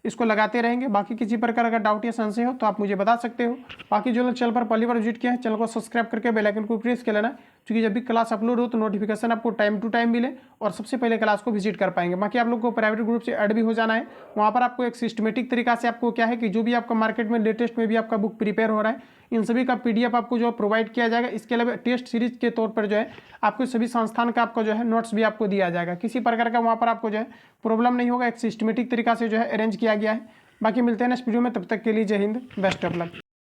इसको लगाते रहेंगे। बाकी किसी प्रकार का डाउट या संशय हो तो आप मुझे बता सकते हो। बाकी जो लोग चैनल पर पहली बार विजिट किया है चैनल को सब्सक्राइब करके बेल आइकन को प्रेस कर लेना, क्योंकि जब भी क्लास अपलोड हो तो नोटिफिकेशन आपको टाइम टू टाइम मिले और सबसे पहले क्लास को विजिट कर पाएंगे। बाकी आप लोग को प्राइवेट ग्रुप से ऐड भी हो जाना है। वहाँ पर आपको एक सिस्टमेटिक तरीका से आपको क्या है कि जो भी आपका मार्केट में लेटेस्ट में भी आपका बुक प्रिपेयर हो रहा है इन सभी का PDF आपको जो प्रोवाइड किया जाएगा। इसके अलावा टेस्ट सीरीज के तौर पर जो है आपको सभी संस्थान का आपको जो है नोट्स भी आपको दिया जाएगा। किसी प्रकार का वहाँ पर आपको जो है प्रॉब्लम नहीं होगा, एक सिस्टमेटिक तरीका से जो है अरेंज किया गया है। बाकी मिलते हैं नेक्स्ट वीडियो में, तब तक के लिए जय हिंद, बेस्ट ऑफ लक।